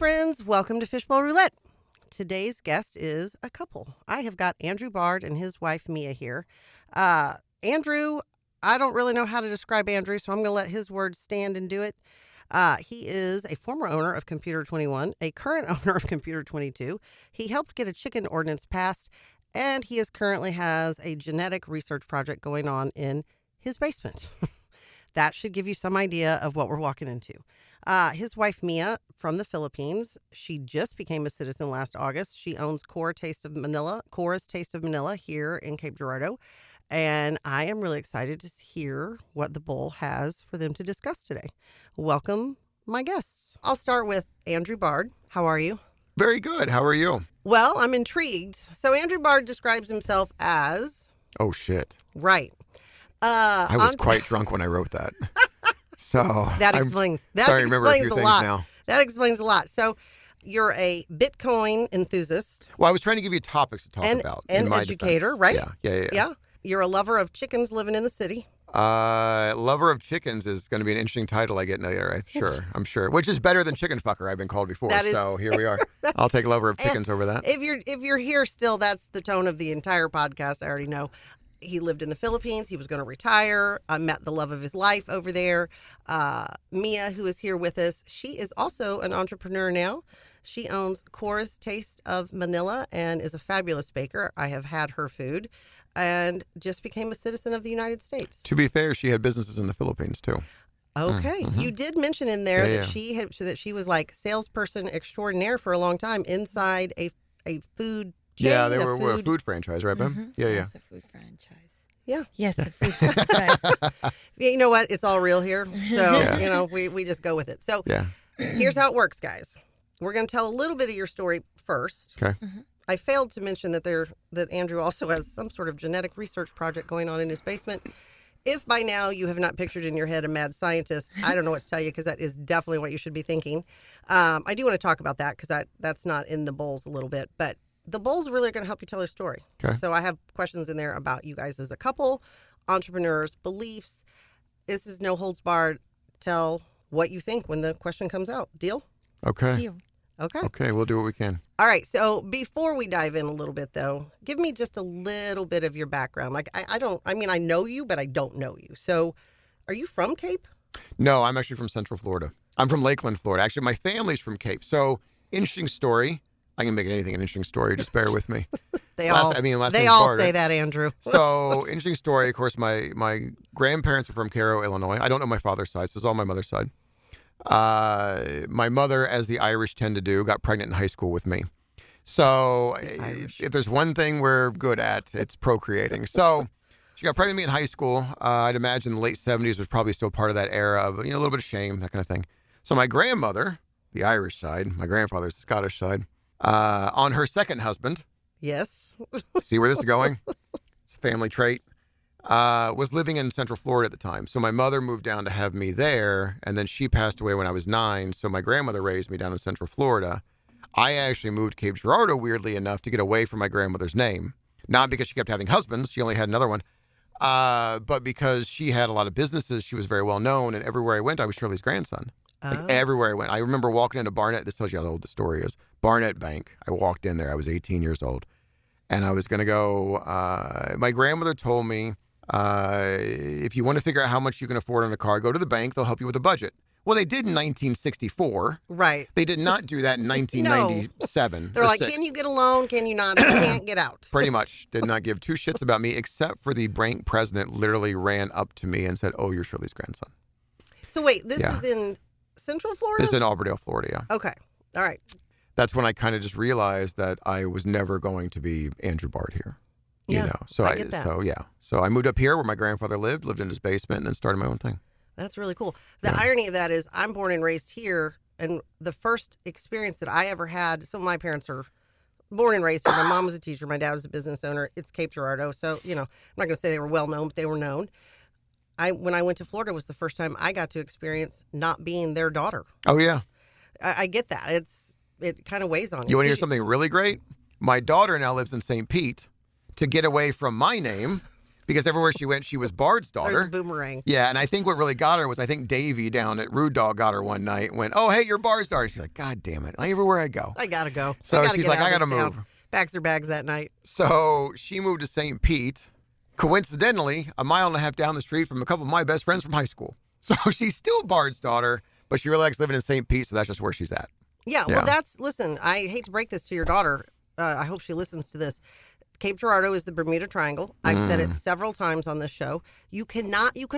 friends. Welcome to Fishbowl Roulette. Today's guest is a couple. I have got Andrew Bard and his wife, Mia, here. Andrew, I don't really know how to describe Andrew, so I'm going to let his words stand and do it. He is a former owner of Computer 21, a current owner of Computer 22. He helped get a chicken ordinance passed, and he currently has a genetic research project going on in his basement. That should give you some idea of what we're walking into. His wife, Mia, from the Philippines, she just became a citizen last August. She owns Cora's Taste of Manila here in Cape Girardeau. And I am really excited to hear what the Bowl has for them to discuss today. Welcome, my guests. I'll start with Andrew Bard. How are you? Very good. How are you? Well, I'm intrigued. So Andrew Bard describes himself as... Oh, shit. Right. I was quite drunk when I wrote that. So that explains a lot. Now. That explains a lot. So you're a Bitcoin enthusiast. Well, I was trying to give you topics to talk about. And educator, defense. Right? Yeah. You're a lover of chickens living in the city. Lover of chickens is going to be an interesting title I get later, I'm sure. Which is better than chicken fucker I've been called before. So here we are. I'll take lover of chickens over that. If you're here still, that's the tone of the entire podcast. I already know. He lived in the Philippines. He was going to retire. I met the love of his life over there. Mia, who is here with us, she is also an entrepreneur now. She owns Cora's Taste of Manila and is a fabulous baker. I have had her food and just became a citizen of the United States. To be fair, she had businesses in the Philippines, too. Okay. You did mention in there that she was like salesperson extraordinaire for a long time inside a food chain. Yeah, they were a food franchise, right, Ben? Mm-hmm. Yeah. It's a food franchise. Yeah. Yes, a food franchise. You know what? It's all real here. So, we just go with it. So here's how it works, guys. We're going to tell a little bit of your story first. Okay. Mm-hmm. I failed to mention that Andrew also has some sort of genetic research project going on in his basement. If by now you have not pictured in your head a mad scientist, I don't know what to tell you because that is definitely what you should be thinking. I do want to talk about that because that's not in the bowls a little bit, but the bowls really are going to help you tell your story. Okay. So I have questions in there about you guys as a couple, entrepreneurs, beliefs. This is no holds barred. Tell what you think when the question comes out. Deal? Okay. Deal. Okay, we'll do what we can. All right, so before we dive in a little bit, though, give me just a little bit of your background. Like, I know you, but I don't know you. So, are you from Cape? No, I'm actually from Central Florida. I'm from Lakeland, Florida. Actually, my family's from Cape. So, interesting story. I can make anything an interesting story. Just bear with me. They all say that, Andrew. So, interesting story. Of course, my grandparents are from Cairo, Illinois. I don't know my father's side, so it's all my mother's side. My mother, as the Irish tend to do, got pregnant in high school with me. So if there's one thing we're good at, it's procreating. So she got pregnant with me in high school. I'd imagine the late 70s was probably still part of that era of, a little bit of shame, that kind of thing. So my grandmother, the Irish side, my grandfather's the Scottish side, on her second husband. Yes. See where this is going? It's a family trait. Was living in Central Florida at the time. So my mother moved down to have me there, and then she passed away when I was 9. So my grandmother raised me down in Central Florida. I actually moved to Cape Girardeau, weirdly enough, to get away from my grandmother's name. Not because she kept having husbands. She only had another one. But because she had a lot of businesses, she was very well known, and everywhere I went, I was Shirley's grandson. Like everywhere I went. I remember walking into Barnett. This tells you how old the story is. Barnett Bank. I walked in there. I was 18 years old. And I was going to go. My grandmother told me, if you want to figure out how much you can afford on a car, go to the bank. They'll help you with a budget. Well, they did in 1964. Right. They did not do that in 1997. They're like, 6. Can you get a loan? Can you not? You can't get out. Pretty much. Did not give two shits about me, except for the bank president literally ran up to me and said, "Oh, you're Shirley's grandson." So wait, this is in Central Florida? This is in Auburndale, Florida, yeah. Okay. All right. That's when I kind of just realized that I was never going to be Andrew Bard here. So I get that. So I moved up here where my grandfather lived in his basement, and then started my own thing. That's really cool. The irony of that is I'm born and raised here, and the first experience that I ever had, so my parents are born and raised here. My mom was a teacher. My dad was a business owner. It's Cape Girardeau. So, I'm not going to say they were well known, but they were known. When I went to Florida was the first time I got to experience not being their daughter. Oh, yeah. I get that. It kind of weighs on you. You want to hear something really great? My daughter now lives in St. Pete to get away from my name because everywhere she went, she was Bard's There's a daughter. boomerang. Yeah, and I think what really got her was I think Davey down at Rude Dog got her one night and went, oh, hey, you're Bard's daughter. She's like, God damn it. Like, everywhere I go. I gotta go. So I gotta she's get like, out I of gotta this town. move. Packs her bags that night. So she moved to St. Pete, coincidentally, a mile and a half down the street from a couple of my best friends from high school. So she's still Bard's daughter, but she really likes living in St. Pete, so that's just where she's at. Yeah, Yeah. well, listen, I hate to break this to your daughter. I hope she listens to this. Cape Girardeau is the Bermuda Triangle. I've said it several times on this show. You can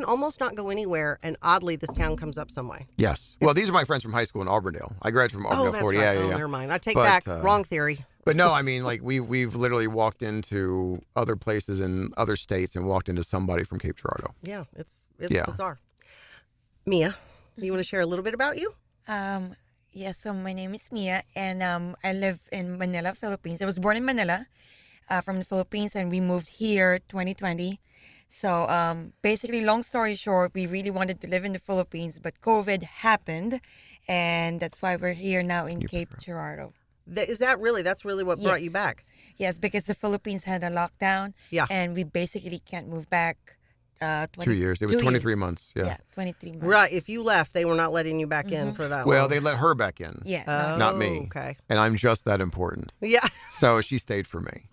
almost not go anywhere, and oddly, this town comes up some way. Yes. Well, these are my friends from high school in Auburndale. I graduated from Auburndale, that's Florida. right. Yeah. Never mind. I take But, back wrong theory. But no, I mean, like we've literally walked into other places in other states and walked into somebody from Cape Girardeau. Yeah, it's Yeah. bizarre. Mia, you want to share a little bit about you? Yeah, so my name is Mia, and I live in Manila, Philippines. I was born in Manila, from the Philippines, and we moved here 2020. So basically, long story short, we really wanted to live in the Philippines, but COVID happened, and that's why we're here now in Cape Girardeau. That's really what brought you Yes. back? Yes, because the Philippines had a lockdown, Yeah. and we basically can't move back. 2 years. It was 23 years. months. Yeah. 23 months. Right. If you left, they were not letting you back in for that Well, long. they let her back in. Yeah. Not me. Okay. And I'm just that important. Yeah. So she stayed for me.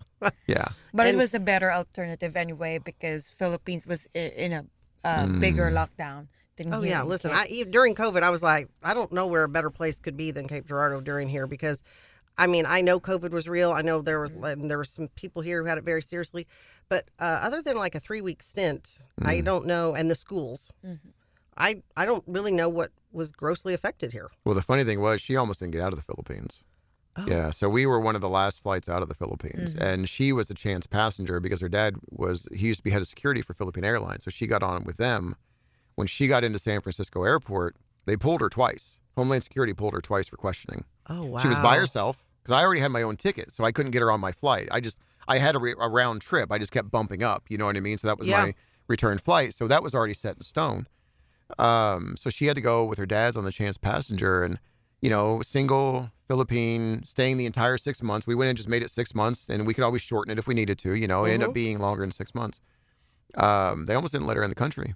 Yeah. But And- it was a better alternative anyway because Philippines was in a bigger lockdown than Oh here. yeah, in listen. Cape. During COVID, I was like, I don't know where a better place could be than Cape Girardeau during here because, I mean, I know COVID was real. I know there were some people here who had it very seriously, but other than like a 3-week stint, I don't know. And the schools, I don't really know what was grossly affected here. Well, the funny thing was she almost didn't get out of the Philippines. Oh. Yeah. So we were one of the last flights out of the Philippines. And she was a chance passenger because her dad he used to be head of security for Filipina Airlines. So she got on with them. When she got into San Francisco Airport, they pulled her twice. Homeland Security pulled her twice for questioning. Oh wow. She was by herself because I already had my own ticket, so I couldn't get her on my flight. I had a round trip. I just kept bumping up. You know what I mean? So that was my return flight. So that was already set in stone. So she had to go with her dad's on the chance passenger, and single Philippine, staying the entire 6 months. We went and just made it 6 months, and we could always shorten it if we needed to. It ended up being longer than 6 months. They almost didn't let her in the country,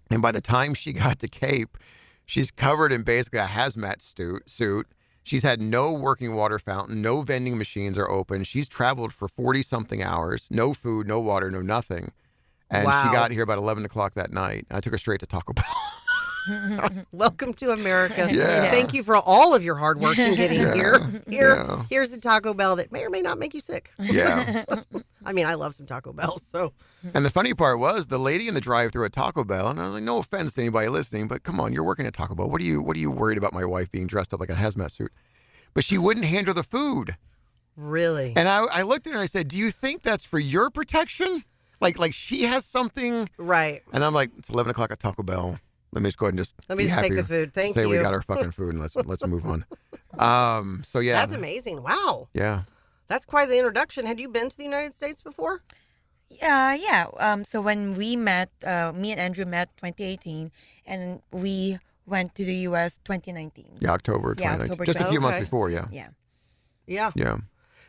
and by the time she got to Cape, she's covered in basically a hazmat suit. She's had no working water fountain, no vending machines are open. She's traveled for 40-something hours, no food, no water, no nothing. And she got here about 11 o'clock that night. I took her straight to Taco Bell. Welcome to America. Yeah. Thank you for all of your hard work in getting here. Yeah. Here's the Taco Bell that may or may not make you sick. Yeah. I mean, I love some Taco Bell, so. And the funny part was the lady in the drive-thru at Taco Bell, and I was like, no offense to anybody listening, but come on, you're working at Taco Bell. What are you worried about my wife being dressed up like a hazmat suit? But she wouldn't hand her the food. Really? And I looked at her and I said, do you think that's for your protection? Like she has something. Right. And I'm like, it's 11 o'clock at Taco Bell. Let me just go ahead and Let me be just take happy. the food. Thank Say you. we got our fucking food and let's move on. So yeah. That's amazing. Wow. Yeah. That's quite the introduction. Had you been to the United States before? Yeah. So when we met, me and Andrew met 2018, and we went to the U.S. 2019. Yeah, October 2019. October Just a few months Okay. before, yeah. Yeah. Yeah. Yeah.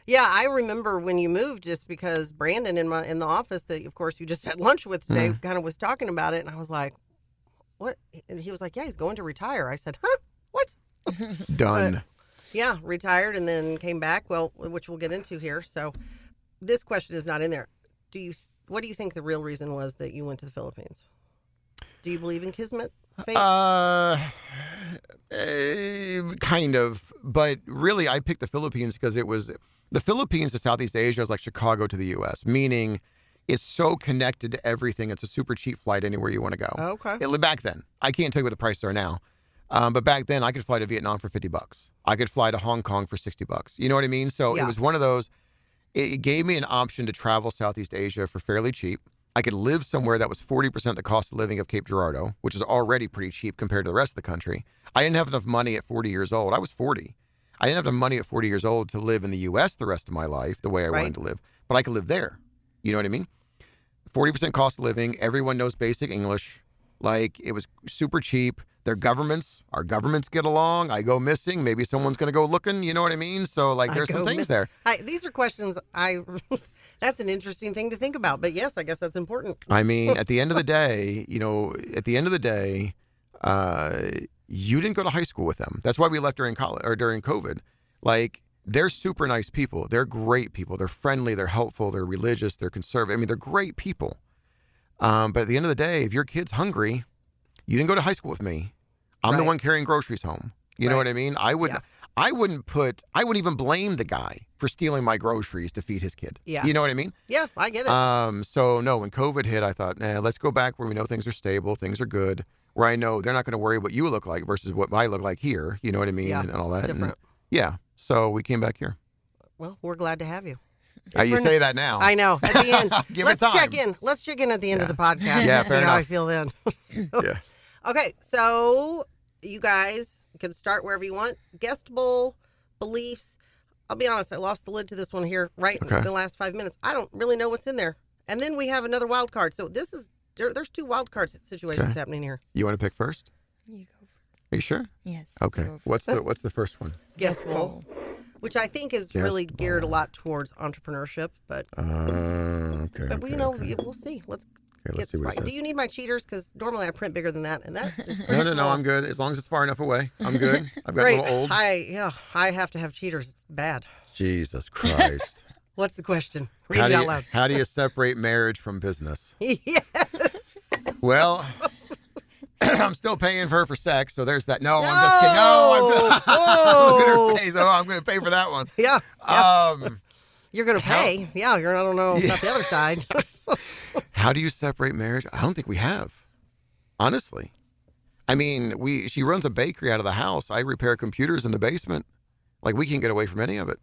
Yeah, I remember when you moved just because Brandon in the office that, of course, you just had lunch with today kind of was talking about it. And I was like, what? And he was like, yeah, he's going to retire. I said, huh? What? Done. Yeah, retired and then came back, well, which we'll get into here. So this question is not in there. What do you think the real reason was that you went to the Philippines? Do you believe in Kismet? Fate? Kind of. But really, I picked the Philippines because the Philippines to Southeast Asia is like Chicago to the U.S., meaning it's so connected to everything. It's a super cheap flight anywhere you want to go. Okay. Back then, I can't tell you what the prices are now. But back then, I could fly to Vietnam for $50. I could fly to Hong Kong for $60. You know what I mean? So Yeah. it was one of those. It gave me an option to travel Southeast Asia for fairly cheap. I could live somewhere that was 40% the cost of living of Cape Girardeau, which is already pretty cheap compared to the rest of the country. I didn't have enough money at 40 years old. I was 40. I didn't have enough money at 40 years old to live in the U.S. the rest of my life the way I wanted to live, but I could live there. You know what I mean? 40% cost of living. Everyone knows basic English. Like, it was super cheap. Our governments get along. I go missing. Maybe someone's going to go looking. You know what I mean? So, like, there's some things there. These are questions that's an interesting thing to think about. But yes, I guess that's important. I mean, at the end of the day, you didn't go to high school with them. That's why we left during college or during COVID. Like, they're super nice people. They're great people. They're friendly. They're helpful. They're religious. They're conservative. I mean, they're great people. But at the end of the day, if your kid's hungry, you didn't go to high school with me. I'm the one carrying groceries home. You know what I mean? I wouldn't even blame the guy for stealing my groceries to feed his kid. Yeah. You know what I mean? Yeah, I get it. So no, when COVID hit, I thought, let's go back where we know things are stable, things are good, where I know they're not going to worry what you look like versus what I look like here. You know what I mean? Yeah, and all that. different. So we came back here. Well, we're glad to have you. You say that now. I know. At the end, Let's check in. Let's check in at the end of the podcast. Yeah, see fair how enough. I feel then. Yeah. Okay, so you guys can start wherever you want. Guest bowl, beliefs. I'll be honest, I lost the lid to this one here in the last 5 minutes. I don't really know what's in there. And then we have another wild card. So there's 2 wild card situations happening here. You want to pick first? You go first. Are you sure? Yes. Okay. What's the first one? Guest bowl, which I think is really geared a lot towards entrepreneurship, but we'll see. Let's see what it says. Do you need my cheaters? Because normally I print bigger than that, and that is No, I'm good. As long as it's far enough away, I'm good. I've got a little old. I have to have cheaters. It's bad. Jesus Christ. What's the question? Read it out loud. How do you separate marriage from business? Yes. Well, I'm still paying her for sex, so there's that. No, I'm just kidding. No, I'm going to pay for that one. Yeah. You're going to pay. Yeah, I don't know about the other side. How do you separate marriage? I don't think we have. Honestly. I mean, she runs a bakery out of the house. I repair computers in the basement. Like, we can't get away from any of it.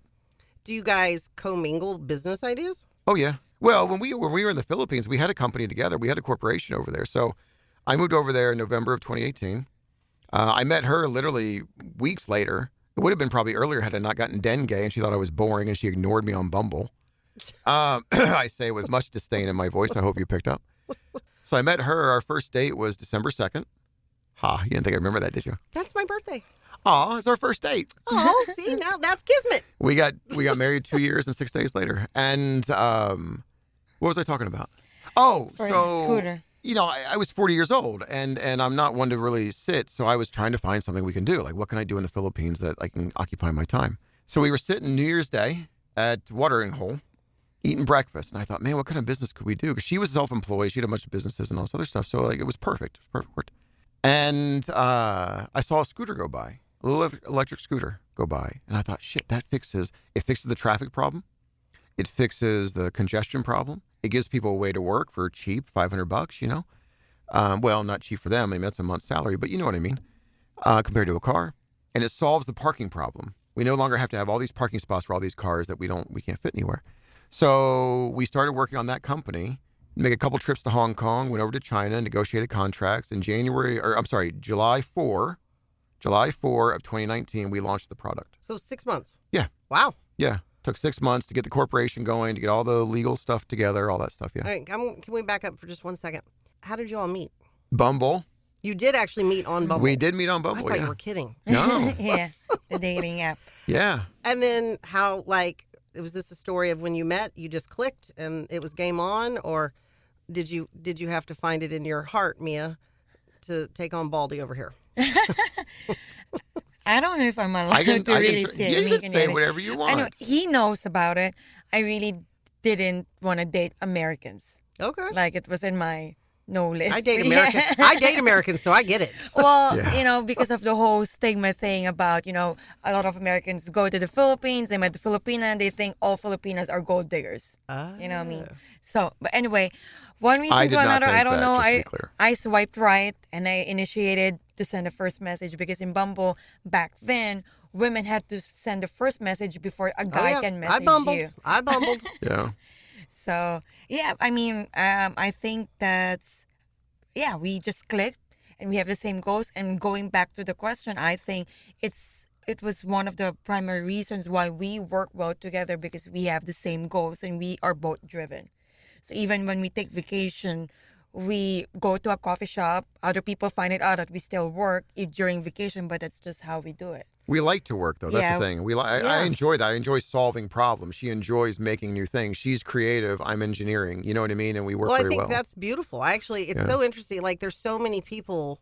Do you guys commingle business ideas? Oh, yeah. Well, when we were in the Philippines, we had a company together. We had a corporation over there. So I moved over there in November of 2018. I met her literally weeks later. It would have been probably earlier had I not gotten dengue and she thought I was boring and she ignored me on Bumble. I say with much disdain in my voice. I hope you picked up. So I met her. Our first date was December 2nd. You didn't think I remember that, did you? That's my birthday. It's our first date. Oh, see, now that's kismet. We got married 2 years and 6 days later. And what was I talking about? Scooter. I was 40 years old and I'm not one to really sit. So I was trying to find something we can do. Like, what can I do in the Philippines that I can occupy my time? So we were sitting New Year's Day at Watering Hole, eating breakfast. And I thought, man, what kind of business could we do? Because she was self-employed. She had a bunch of businesses and all this other stuff. So like, it was perfect. And I saw a scooter go by, a little electric scooter go by. And I thought, shit, it fixes the traffic problem. It fixes the congestion problem. It gives people a way to work for cheap, $500, well, not cheap for them. I mean, that's a month's salary, but you know what I mean, compared to a car. And it solves the parking problem. We no longer have to have all these parking spots for all these cars that we can't fit anywhere. So we started working on that company, make a couple trips to Hong Kong, went over to China, negotiated contracts. In July 4 of 2019, we launched the product. So 6 months. Yeah. Wow. Yeah. Took 6 months to get the corporation going, to get all the legal stuff together, all that stuff, yeah. All right, can we back up for just 1 second? How did you all meet? Bumble. You did actually meet on Bumble. We did meet on Bumble, I thought you were kidding. No. Yeah, the dating app. Yeah. And then how, was this a story of when you met, you just clicked and it was game on? Or did you have to find it in your heart, Mia, to take on Baldy over here? I don't know if I'm allowed to really say it. You can say whatever you want. I know he knows about it. I really didn't want to date Americans. Okay. Like, it was in my no list. I date Americans. I date Americans, so I get it. Well, because of the whole stigma thing about, a lot of Americans go to the Philippines, they met the Filipina, and they think all Filipinas are gold diggers. You know what I mean? So, but anyway, one reason to another, I don't know. I swiped right and I initiated to send the first message because in Bumble back then, women had to send the first message before a guy can message you. I bumbled. Yeah. So, yeah, I mean, I think that's, we just clicked and we have the same goals. And going back to the question, I think it was one of the primary reasons why we work well together because we have the same goals and we are both driven. So even when we take vacation, we go to a coffee shop. Other people find it out that we still work during vacation, but that's just how we do it. We like to work, though. That's Yeah. the thing. I enjoy that. I enjoy solving problems. She enjoys making new things. She's creative. I'm engineering. You know what I mean? And we work very well. I think that's beautiful. It's so interesting. Like, there's so many people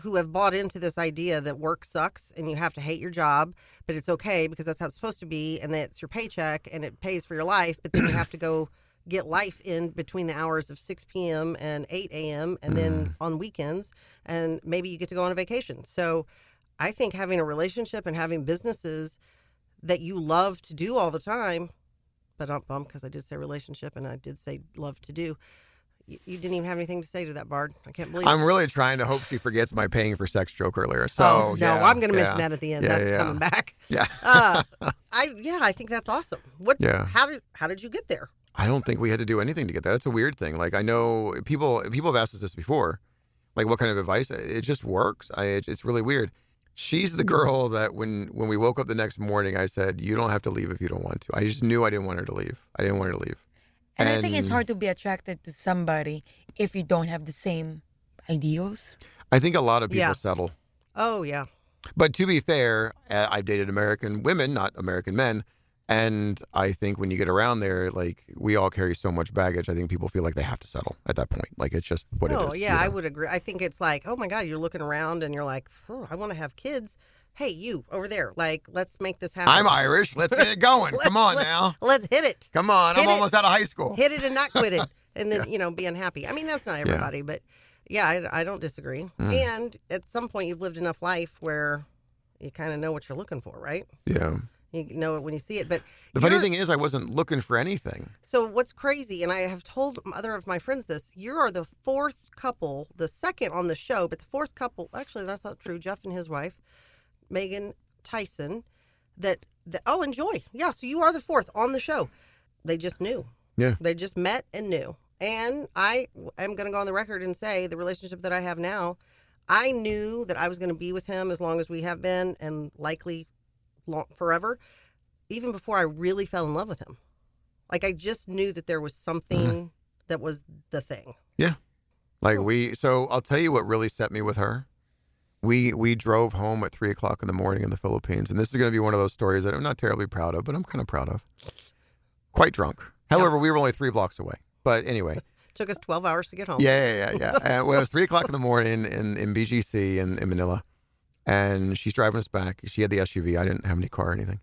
who have bought into this idea that work sucks and you have to hate your job, but it's okay because that's how it's supposed to be, and that's your paycheck and it pays for your life, but then you have to go get life in between the hours of 6 p.m. and 8 a.m. and then on weekends, and maybe you get to go on a vacation. So I think having a relationship and having businesses that you love to do all the time, but I'm bummed because I did say relationship and I did say love to do. You didn't even have anything to say to that, Bard. I can't believe it. I'm really trying to hope she forgets my paying for sex joke earlier. So no, I'm going to mention that at the end. That's coming back. Yeah. I think that's awesome. How did you get there? I don't think we had to do anything to get there. That's a weird thing. Like, I know people have asked us this before. Like, what kind of advice? It just works. It's really weird. She's the girl that when we woke up the next morning, I said, you don't have to leave if you don't want to. I just knew I didn't want her to leave. I didn't want her to leave. And I think it's hard to be attracted to somebody if you don't have the same ideals. I think a lot of people settle. Oh, yeah. But to be fair, I've dated American women, not American men. And I think when you get around there, like, we all carry so much baggage. I think people feel like they have to settle at that point. Like, it's just what it is. Oh, yeah, I would agree. I think it's like, oh, my God, you're looking around and you're like, oh, I want to have kids. Hey, you over there, like, let's make this happen. I'm Irish. Let's get it going. Come on now. Let's hit it. Come on. I'm almost out of high school. Hit it and not quit it. And then, be unhappy. I mean, that's not everybody, but yeah, I don't disagree. And at some point, you've lived enough life where you kind of know what you're looking for, right? Yeah. You know it when you see it. But the funny thing is, I wasn't looking for anything. So what's crazy, and I have told other of my friends this, you are the fourth couple, the second on the show, but the fourth couple, actually, that's not true. Jeff and his wife, Megan Tyson, enjoy. Yeah, so you are the fourth on the show. They just knew. Yeah. They just met and knew. And I am going to go on the record and say the relationship that I have now, I knew that I was going to be with him as long as we have been and likely forever, even before I really fell in love with him. Like, I just knew that there was something that was the thing. Yeah. Like, so I'll tell you what really set me with her. We drove home at 3 o'clock in the morning in the Philippines, and this is going to be one of those stories that I'm not terribly proud of, but I'm kind of proud of. Quite drunk. However, we were only 3 blocks away. But anyway. Took us 12 hours to get home. Yeah. And it was 3 o'clock in the morning in BGC in Manila. And she's driving us back. She had the SUV. I didn't have any car or anything.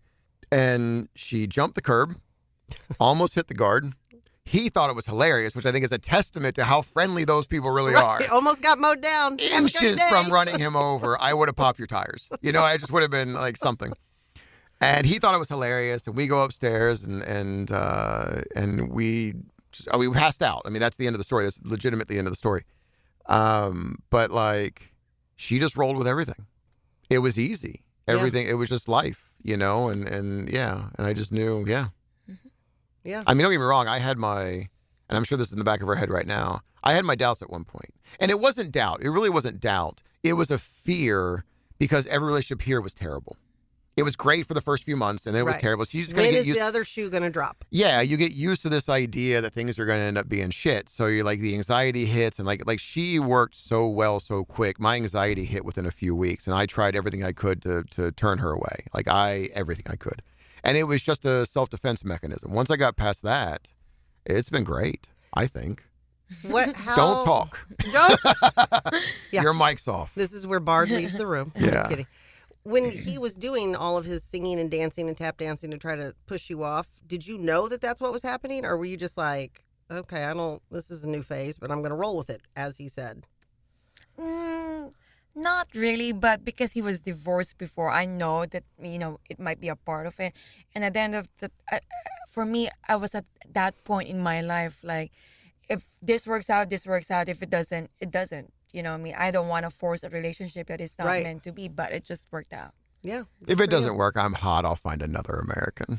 And she jumped the curb, almost hit the guard. He thought it was hilarious, which I think is a testament to how friendly those people really are. Almost got mowed down. Inches from running him over, I would have popped your tires. I just would have been like something. And he thought it was hilarious. And we go upstairs and we passed out. I mean, that's the end of the story. That's legitimately the end of the story. But like, she just rolled with everything. It was easy. Everything. It was just life, and I just knew, Yeah. I mean, don't get me wrong. I had and I'm sure this is in the back of her head right now. I had my doubts at one point. And it wasn't doubt. It really wasn't doubt. It was a fear because every relationship here was terrible. It was great for the first few months, and then it was terrible. So you just when is the other shoe going to drop? Yeah, you get used to this idea that things are going to end up being shit. So you're like, the anxiety hits, and like she worked so well, so quick. My anxiety hit within a few weeks, and I tried everything I could to turn her away. Everything I could. And it was just a self-defense mechanism. Once I got past that, it's been great, I think. Don't talk. Don't. Your mic's off. This is where Bard leaves the room. Yeah. Just kidding. When he was doing all of his singing and dancing and tap dancing to try to push you off, did you know that that's what was happening? Or were you just like, okay, this is a new phase, but I'm going to roll with it, as he said? Not really, but because he was divorced before, I know that, it might be a part of it. And at the end of for me, I was at that point in my life, like, if this works out, this works out. If it doesn't, it doesn't. I don't want to force a relationship that is not meant to be, but it just worked out. Yeah. If it doesn't work, I'm hot. I'll find another American.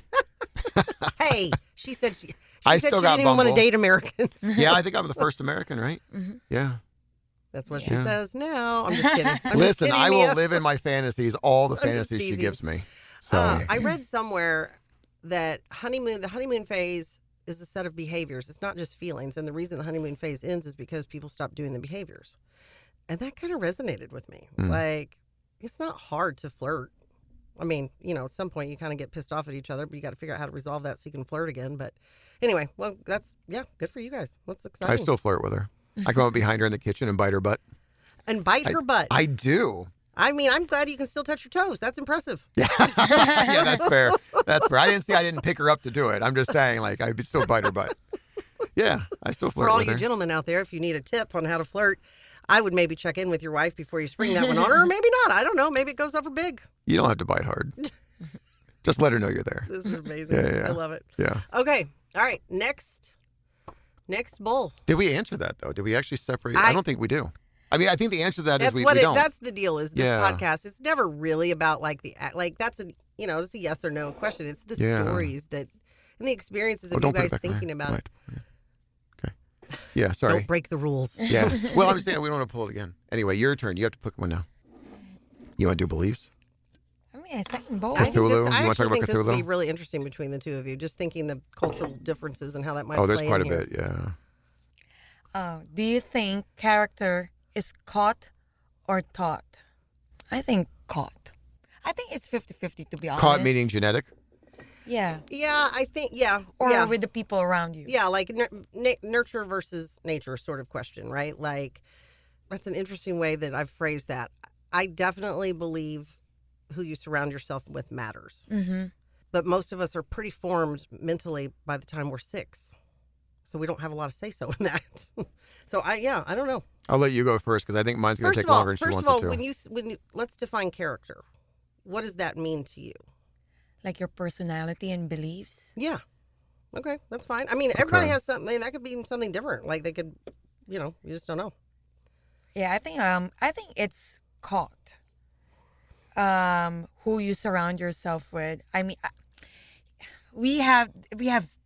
Hey, she said she I said still she got didn't even want to Bumble. date Americans. Yeah, I think I'm the first American, right? Mm-hmm. Yeah. That's what she says now. I'm just kidding. Listen, I will live in my fantasies, all the fantasies she gives me. So I read somewhere that the honeymoon phase is a set of behaviors. It's not just feelings. And the reason the honeymoon phase ends is because people stop doing the behaviors. And that kind of resonated with me. Like, it's not hard to flirt. I mean, at some point you kind of get pissed off at each other, but you got to figure out how to resolve that so you can flirt again. But anyway, well, good for you guys. What's exciting? I still flirt with her. I come up behind her in the kitchen and bite her butt. And bite her butt. I do. I mean, I'm glad you can still touch your toes. That's impressive. Yeah, yeah, that's fair. That's fair. I didn't pick her up to do it. I'm just saying, like, I still bite her butt. Yeah, I still flirt For all with you her. gentlemen out there, if you need a tip on how to flirt, I would maybe check in with your wife before you spring that one on her, or maybe not. I don't know. Maybe it goes over big. You don't have to bite hard. Just let her know you're there. This is amazing. Yeah. I love it. Yeah. Okay. All right. Next bowl. Did we answer that, though? Did we actually separate? I don't think we do. I mean, I think the answer to that is we don't. That's the deal is this podcast. It's never really about like that's it's a yes or no question. It's the stories and the experiences of you guys thinking about it. Yeah. Okay. Yeah, sorry. Don't break the rules. Yeah. Well, I'm saying we don't want to pull it again. Anyway, your turn. You have to pick one now. You want to do beliefs? I mean, a second bowl. I think Cthulhu? this, I You want to actually talk think about this would Cthulhu? be really interesting between the two of you, just thinking the cultural differences and how that might play in There's quite a here. bit, yeah. Do you think character is caught or taught? I think caught. I think it's 50-50, to be honest. Caught meaning genetic? Yeah. Yeah, I think, Or with the people around you. Yeah, like nurture versus nature sort of question, right? Like, that's an interesting way that I've phrased that. I definitely believe who you surround yourself with matters. Mm-hmm. But most of us are pretty formed mentally by the time we're 6. So we don't have a lot of say-so in that. So, I don't know. I'll let you go first because I think mine's going to take longer than she wants it to. First of all, when you let's define character. What does that mean to you? Like your personality and beliefs? Yeah. Okay, that's fine. I mean, everybody has something. That could be something different. Like they could, you just don't know. Yeah, I think it's caught. Who you surround yourself with. I mean, we have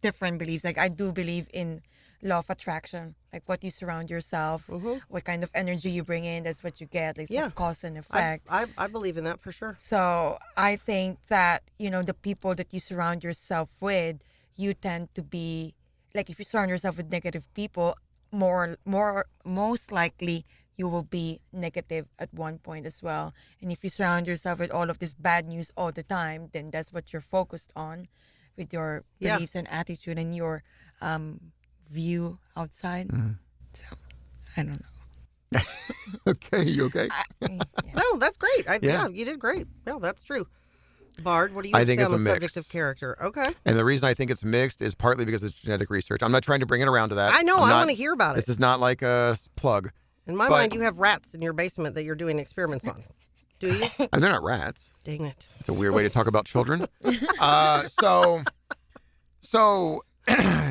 different beliefs. Like I do believe in law of attraction. Like what you surround yourself, what kind of energy you bring in, that's what you get. Like it's cause and effect. I believe in that for sure. So I think that, the people that you surround yourself with, you tend to be, like if you surround yourself with negative people, most likely you will be negative at one point as well. And if you surround yourself with all of this bad news all the time, then that's what you're focused on with your beliefs and attitude and your view outside. So, I don't know. Okay, you okay? No, that's great. Yeah, you did great. No, that's true. Bard, what do you I think say it's on the a subject mix. of character? Okay. And the reason I think it's mixed is partly because it's genetic research. I'm not trying to bring it around to that. I know. I want to hear about it. This is not like a plug. In my mind, you have rats in your basement that you're doing experiments on. Do you? And they're not rats. Dang it. It's a weird way to talk about children.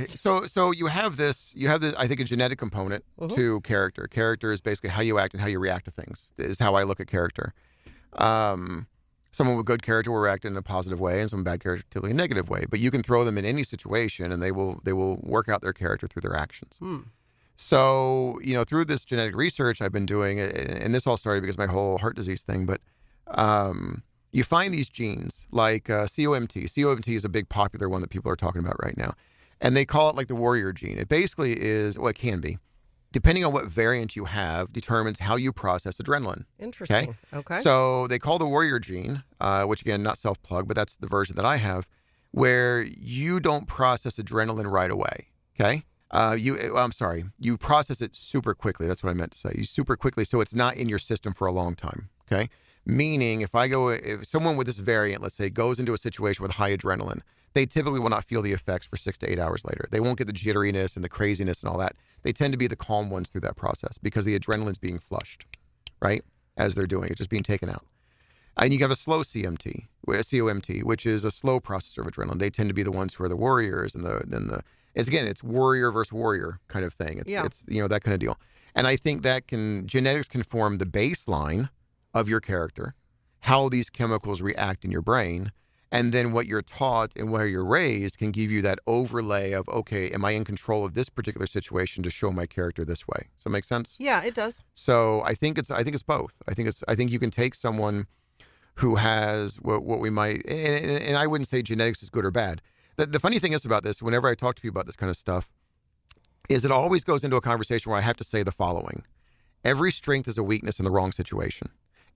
So you have this, I think, a genetic component to character. Character is basically how you act and how you react to things, is how I look at character. Someone with good character will react in a positive way, and someone with bad character typically a negative way. But you can throw them in any situation, and they will work out their character through their actions. So, through this genetic research I've been doing, and this all started because of my whole heart disease thing, but you find these genes like COMT. COMT is a big popular one that people are talking about right now. And they call it like the warrior gene. It basically is, well, it can be, depending on what variant you have, determines how you process adrenaline. Interesting. Okay. So they call the warrior gene, which again, not self-plug, but that's the version that I have, where you don't process adrenaline right away. Okay. You process it super quickly. That's what I meant to say. You super quickly, so it's not in your system for a long time. Okay. Meaning, if someone with this variant, let's say, goes into a situation with high adrenaline, they typically will not feel the effects for 6 to 8 hours later. They won't get the jitteriness and the craziness and all that. They tend to be the calm ones through that process because the adrenaline's being flushed, right? As they're doing it, just being taken out. And you have a slow COMT, which is a slow processor of adrenaline. They tend to be the ones who are the warriors, and it's warrior versus warrior kind of thing. It's that kind of deal. And I think that genetics can form the baseline of your character, how these chemicals react in your brain, and then what you're taught and where you're raised can give you that overlay of, okay, am I in control of this particular situation to show my character this way? Does that make sense? Yeah, it does. So I think it's both. I think you can take someone who has what we might, and I wouldn't say genetics is good or bad. The funny thing is about this, whenever I talk to people about this kind of stuff, is it always goes into a conversation where I have to say the following. Every strength is a weakness in the wrong situation.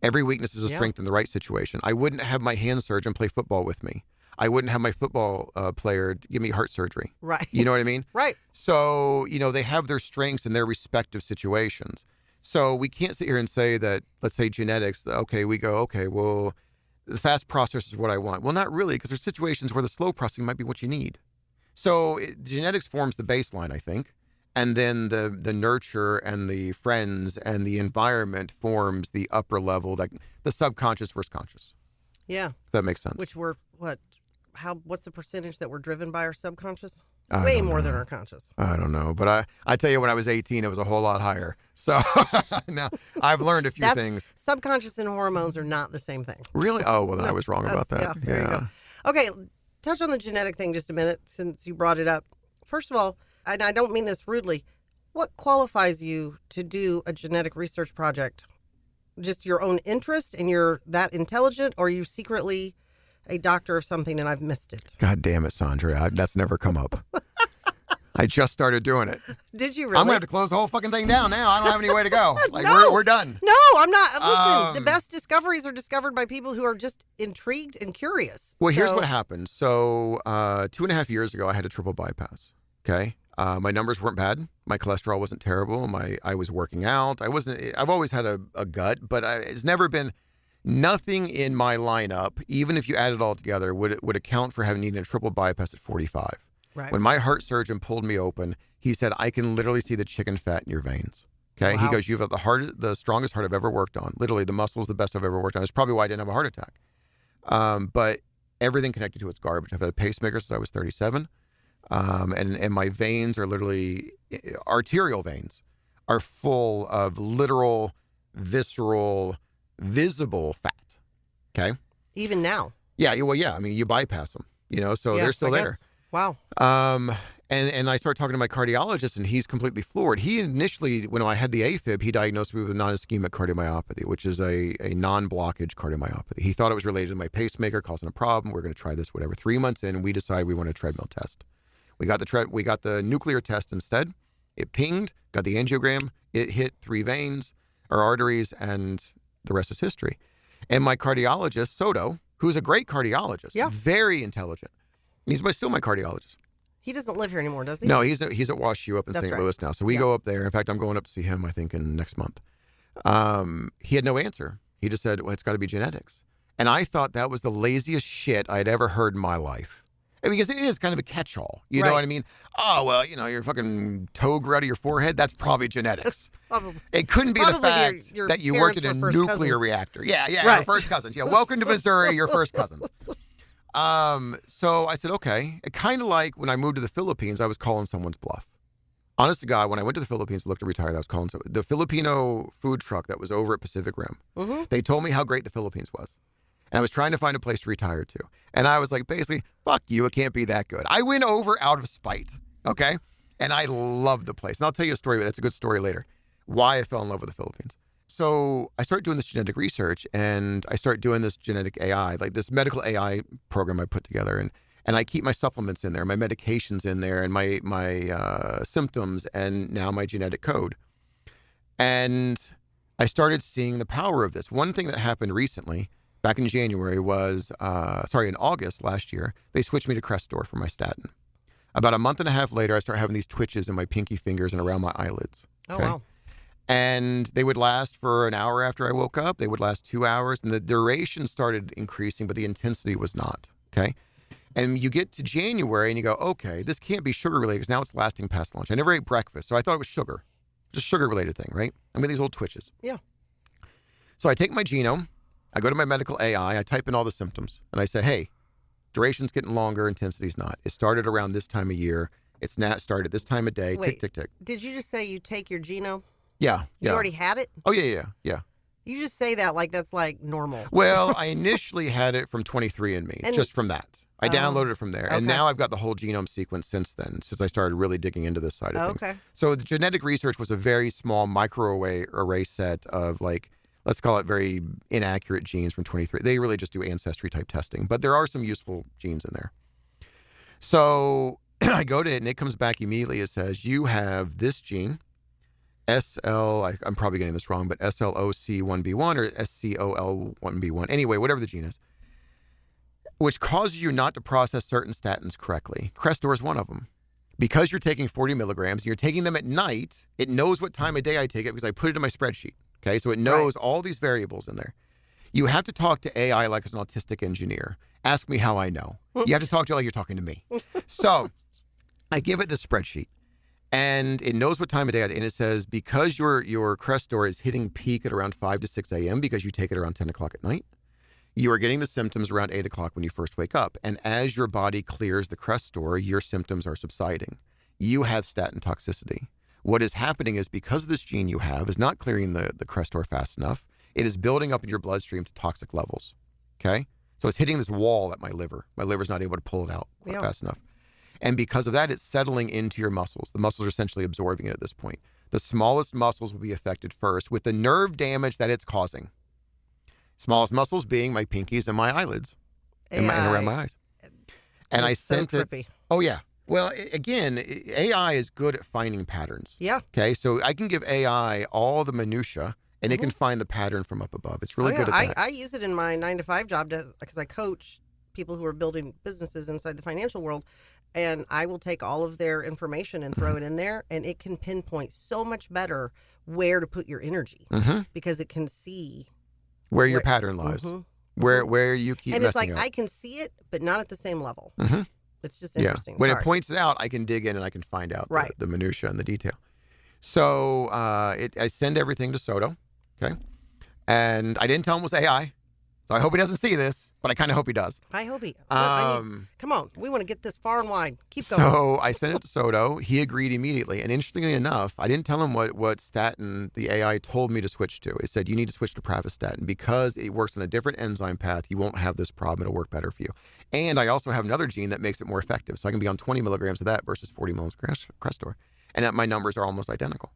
Every weakness is a strength in the right situation. I wouldn't have my hand surgeon play football with me. I wouldn't have my football player give me heart surgery. Right. You know what I mean? Right. So, they have their strengths in their respective situations. So we can't sit here and say that, let's say genetics, well, the fast process is what I want. Well, not really, because there's situations where the slow processing might be what you need. So genetics forms the baseline, I think. And then the nurture and the friends and the environment forms the upper level, like the subconscious versus conscious. Yeah. If that makes sense. Which what's the percentage that we're driven by our subconscious? I Way don't more know. than our conscious. I don't know. But I tell you, when I was 18, it was a whole lot higher. So now I've learned a few things. Subconscious and hormones are not the same thing. Really? Oh, well, then I was wrong about that. Yeah, there you go. Okay, touch on the genetic thing just a minute since you brought it up. First of all, and I don't mean this rudely, what qualifies you to do a genetic research project? Just your own interest and you're that intelligent, or are you secretly a doctor of something and I've missed it? God damn it, Sandra. That's never come up. I just started doing it. Did you really? I'm going to have to close the whole fucking thing down now. I don't have any way to go. Like, No. we're done. No, I'm not. Listen, the best discoveries are discovered by people who are just intrigued and curious. Well, here's what happened. So 2.5 years ago, I had a triple bypass. Okay. My numbers weren't bad. My cholesterol wasn't terrible. I was working out. I've always had a gut, but it's never been nothing in my lineup, even if you add it all together, would account for having needed a triple bypass at 45. Right. When my heart surgeon pulled me open, he said, I can literally see the chicken fat in your veins. Okay. Wow. He goes, you've got the strongest heart I've ever worked on. Literally, the muscle's the best I've ever worked on. It's probably why I didn't have a heart attack. But everything connected to it's garbage. I've had a pacemaker since I was 37. And my veins are literally, arterial veins are full of literal, visceral, visible fat. Okay. Even now. Yeah. Well, yeah. I mean, you bypass them, so they're still there. Guess. Wow. And I started talking to my cardiologist, and he's completely floored. He initially, when I had the AFib, he diagnosed me with non-ischemic cardiomyopathy, which is a non-blockage cardiomyopathy. He thought it was related to my pacemaker causing a problem. We're going to try this, whatever. 3 months in, we decided we want a treadmill test. We got the nuclear test instead. It pinged, got the angiogram. It hit 3 veins or arteries, and the rest is history. And my cardiologist, Soto, who's a great cardiologist, very intelligent. He's still my cardiologist. He doesn't live here anymore, does he? No, he's at WashU up in St. Louis now. So we go up there. In fact, I'm going up to see him, I think, in next month. He had no answer. He just said, well, it's got to be genetics. And I thought that was the laziest shit I'd ever heard in my life. Because it is kind of a catch-all. You know what I mean? Oh, well, your fucking toe grew out of your forehead. That's probably genetics. Probably. It couldn't be the fact that you worked at a nuclear reactor. Yeah, right. Your first cousins. Yeah, welcome to Missouri, your first cousins. So I said, okay. It kind of like when I moved to the Philippines, I was calling someone's bluff. Honest to God, when I went to the Philippines and looked to retire, I was calling the Filipino food truck that was over at Pacific Rim. Mm-hmm. They told me how great the Philippines was. And I was trying to find a place to retire to. And I was like, basically, fuck you. It can't be that good. I went over out of spite. Okay. And I loved the place. And I'll tell you a story, but that's a good story later. Why I fell in love with the Philippines. So I started doing this genetic research, and I started doing this genetic AI, like this medical AI program I put together. And I keep my supplements in there, my medications in there, and my symptoms, and now my genetic code. And I started seeing the power of this. One thing that happened recently, back in January, was, in August last year, they switched me to Crestor for my statin. About a month and a half later, I started having these twitches in my pinky fingers and around my eyelids. Oh, wow. And they would last for an hour after I woke up. They would last 2 hours, and the duration started increasing, but the intensity was not, okay? And you get to January, and you go, okay, this can't be sugar-related because now it's lasting past lunch. I never ate breakfast, so I thought it was sugar. Just sugar-related thing, right? I mean, these old twitches. Yeah. So I take my genome, I go to my medical AI, I type in all the symptoms, and I say, hey, duration's getting longer, intensity's not. It started around this time of year. It's not started this time of day. Wait, tick, tick, tick. Did you just say you take your genome? Yeah. You already had it? Oh, yeah. You just say that like that's like normal. Well, I initially had it from 23andMe, just from that. I downloaded it from there. Okay. And now I've got the whole genome sequence since I started really digging into this side of things. Okay. So the genetic research was a very small microarray set of let's call it very inaccurate genes from 23. They really just do ancestry type testing, but there are some useful genes in there. So I go to it, and it comes back immediately. It says, you have this gene, I'm probably getting this wrong, but SLOC1B1 or SCOL1B1. Anyway, whatever the gene is, which causes you not to process certain statins correctly. Crestor is one of them. Because you're taking 40 milligrams, and you're taking them at night, it knows what time of day I take it because I put it in my spreadsheet. Okay, so it knows all these variables in there. You have to talk to AI like it's an autistic engineer. Ask me how I know. You have to talk to it like you're talking to me. So I give it the spreadsheet, and it knows what time of day and it says, because your Crestor is hitting peak at around 5 to 6 a.m. because you take it around 10 o'clock at night, you are getting the symptoms around 8 o'clock when you first wake up. And as your body clears the Crestor, your symptoms are subsiding. You have statin toxicity. What is happening is, because this gene you have is not clearing the Crestor fast enough, it is building up in your bloodstream to toxic levels. Okay? So it's hitting this wall at my liver. My liver's not able to pull it out fast enough. And because of that, it's settling into your muscles. The muscles are essentially absorbing it at this point. The smallest muscles will be affected first with the nerve damage that it's causing. Smallest muscles being my pinkies and my eyelids and around my eyes. And I sent it. Oh, yeah. Well, again, AI is good at finding patterns. Yeah. Okay. So I can give AI all the minutia, and it can find the pattern from up above. It's really good at that. I use it in my 9-to-5 job because I coach people who are building businesses inside the financial world. And I will take all of their information and throw it in there, and it can pinpoint so much better where to put your energy because it can see where your pattern lies, where you keep and it's like up. I can see it, but not at the same level. It's just interesting. When it points it out, I can dig in and I can find out the minutia and the detail. So I send everything to Soto, okay? And I didn't tell him it was AI, so I hope he doesn't see this, but I kind of hope he does. I hope he. Come on, we want to get this far and wide. Keep going. So I sent it to Soto. He agreed immediately. And interestingly enough, I didn't tell him what statin the AI told me to switch to. It said, you need to switch to pravastatin because it works on a different enzyme path. You won't have this problem. It'll work better for you. And I also have another gene that makes it more effective. So I can be on 20 milligrams of that versus 40 milligrams of Crestor. And my numbers are almost identical.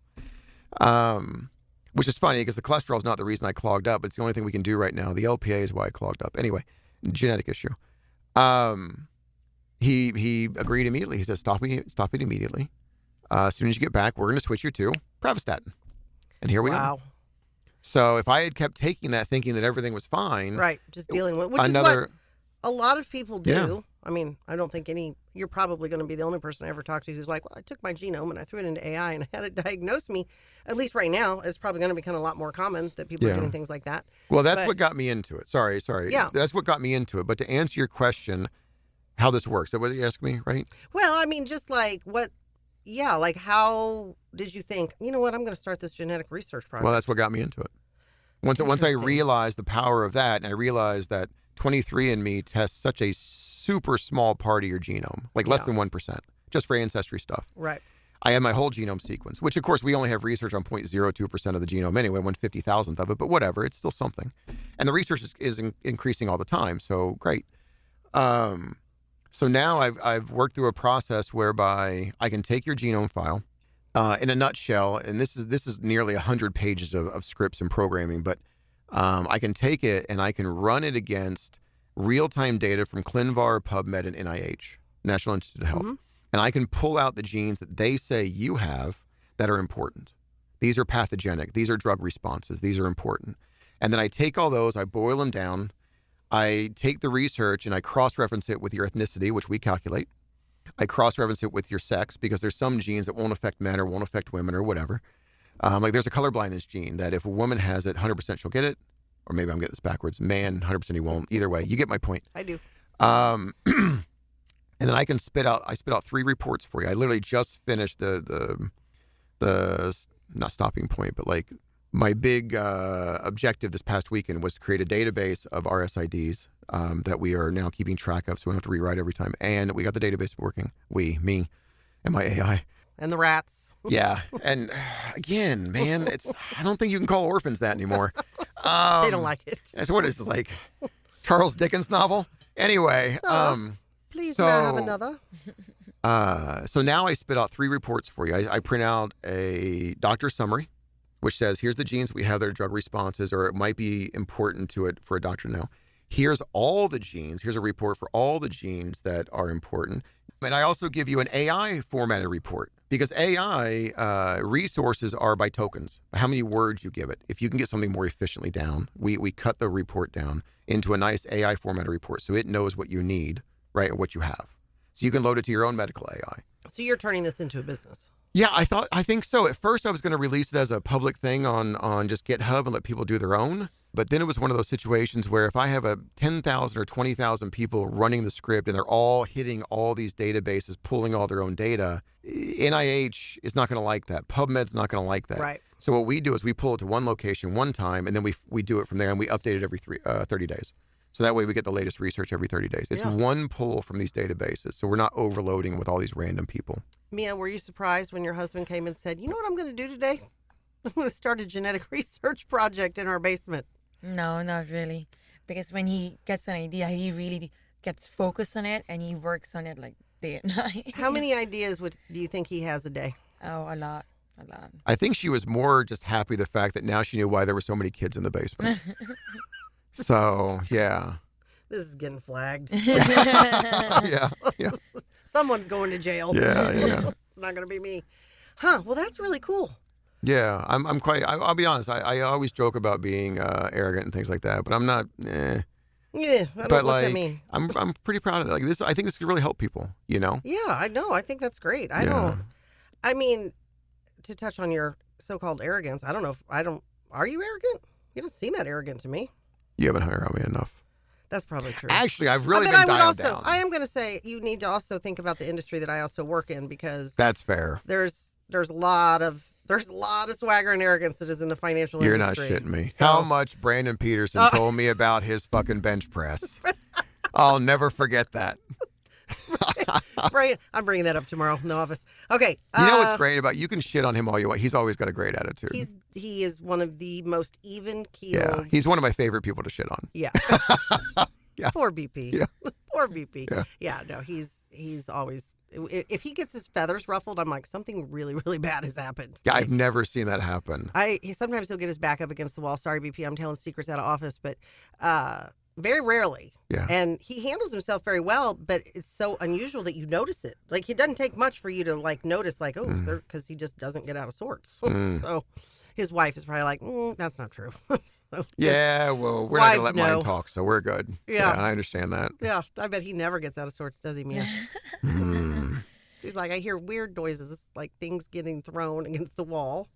Which is funny because the cholesterol is not the reason I clogged up. It's the only thing we can do right now. The LPA is why I clogged up. Anyway, genetic issue. He agreed immediately. He said, stop it immediately. As soon as you get back, we're going to switch you to pravastatin. And here we are. So if I had kept taking that thinking that everything was fine. Right, just dealing with which is what a lot of people do. Yeah. I mean, I don't think you're probably going to be the only person I ever talked to who's like, well, I took my genome and I threw it into AI and had it diagnose me. At least right now, it's probably going to become a lot more common that people are doing things like that. Well, that's what got me into it. Sorry. Yeah. That's what got me into it. But to answer your question, how this works, is that what you asked me, right? Well, I mean, just like like how did you think, you know what, I'm going to start this genetic research project? Well, that's what got me into it. Once I realized the power of that, and I realized that 23andMe tests such a super small part of your genome, like less than 1%, just for ancestry stuff. Right. I had my whole genome sequence, which of course we only have research on 0.02% of the genome anyway, 1/50,000th of it, but whatever, it's still something. And the research is increasing all the time, so great. So now I've worked through a process whereby I can take your genome file in a nutshell, and this is nearly 100 pages of scripts and programming, but I can take it and I can run it against real-time data from ClinVar, PubMed, and NIH, National Institute of Health. And I can pull out the genes that they say you have that are important. These are pathogenic. These are drug responses. These are important. And then I take all those, I boil them down, I take the research and I cross-reference it with your ethnicity, which we calculate. I cross-reference it with your sex because there's some genes that won't affect men or won't affect women or whatever. Like there's a colorblindness gene that if a woman has it, 100% she'll get it. Or maybe I'm getting this backwards. Man, 100% he won't. Either way, you get my point. I do. And then I spit out 3 reports for you. I literally just finished the not stopping point, but like my big objective this past weekend was to create a database of RSIDs that we are now keeping track of, so we don't have to rewrite every time. And we got the database working. Me, and my AI. And the rats. Yeah. And again, man, I don't think you can call orphans that anymore. They don't like it. That's what it's like. Charles Dickens novel. Anyway. Please may I have another? So now I spit out 3 reports for you. I print out a doctor's summary, which says, here's the genes we have that are drug responses, or it might be important to it for a doctor to know. here's all the genes. Here's a report for all the genes that are important. And I also give you an AI formatted report because AI resources are by tokens, how many words you give it. If you can get something more efficiently down, we cut the report down into a nice AI formatted report so it knows what you need, right, or what you have. So you can load it to your own medical AI. So you're turning this into a business. Yeah, I think so. At first, I was going to release it as a public thing on just GitHub and let people do their own. But then it was one of those situations where if I have 10,000 or 20,000 people running the script and they're all hitting all these databases, pulling all their own data, NIH is not going to like that. PubMed's not going to like that. Right. So what we do is we pull it to one location one time, and then we do it from there, and we update it every 30 days. So that way we get the latest research every 30 days. It's one pull from these databases. So we're not overloading with all these random people. Mia, were you surprised when your husband came and said, you know what I'm going to do today? I'm going to start a genetic research project in our basement. No, not really. Because when he gets an idea, he really gets focused on it and he works on it like day and night. How many ideas do you think he has a day? Oh, a lot. I think she was more just happy the fact that now she knew why there were so many kids in the basement. So, yeah. This is getting flagged. Yeah. Someone's going to jail. Yeah. It's not going to be me. Huh. Well, that's really cool. Yeah, I'm quite. I'll be honest. I always joke about being arrogant and things like that, but I'm not. Yeah, I don't know what that mean. I'm pretty proud of it. Like this, I think this could really help people. You know. Yeah, I know. I think that's great. I mean, to touch on your so-called arrogance, I don't know. Are you arrogant? You don't seem that arrogant to me. You haven't hung around me enough. That's probably true. Actually, I've really been dialed down. I am going to say you need to also think about the industry that I also work in because that's fair. There's a lot of swagger and arrogance that is in the financial industry. You're not shitting me. So, how much Brandon Peterson told me about his fucking bench press. I'll never forget that. I'm bringing that up tomorrow in the office. Okay. You know what's great about you can shit on him all you want. He's always got a great attitude. He is one of the most even-keeled. Yeah, he's one of my favorite people to shit on. Yeah. Yeah. Poor BP. Yeah. Poor BP. Yeah. No, he's always. If he gets his feathers ruffled, I'm like, something really, really bad has happened. Yeah, I've never seen that happen. Sometimes he'll get his back up against the wall. Sorry, BP, I'm telling secrets out of office, but very rarely. Yeah. And he handles himself very well, but it's so unusual that you notice it. Like, it doesn't take much for you to, like, notice, like, because he just doesn't get out of sorts. So his wife is probably like, that's not true. So, yeah, well, we're not going to let mine talk, so we're good. Yeah, I understand that. Yeah, I bet he never gets out of sorts, does he, Mia? She's like, I hear weird noises, like things getting thrown against the wall.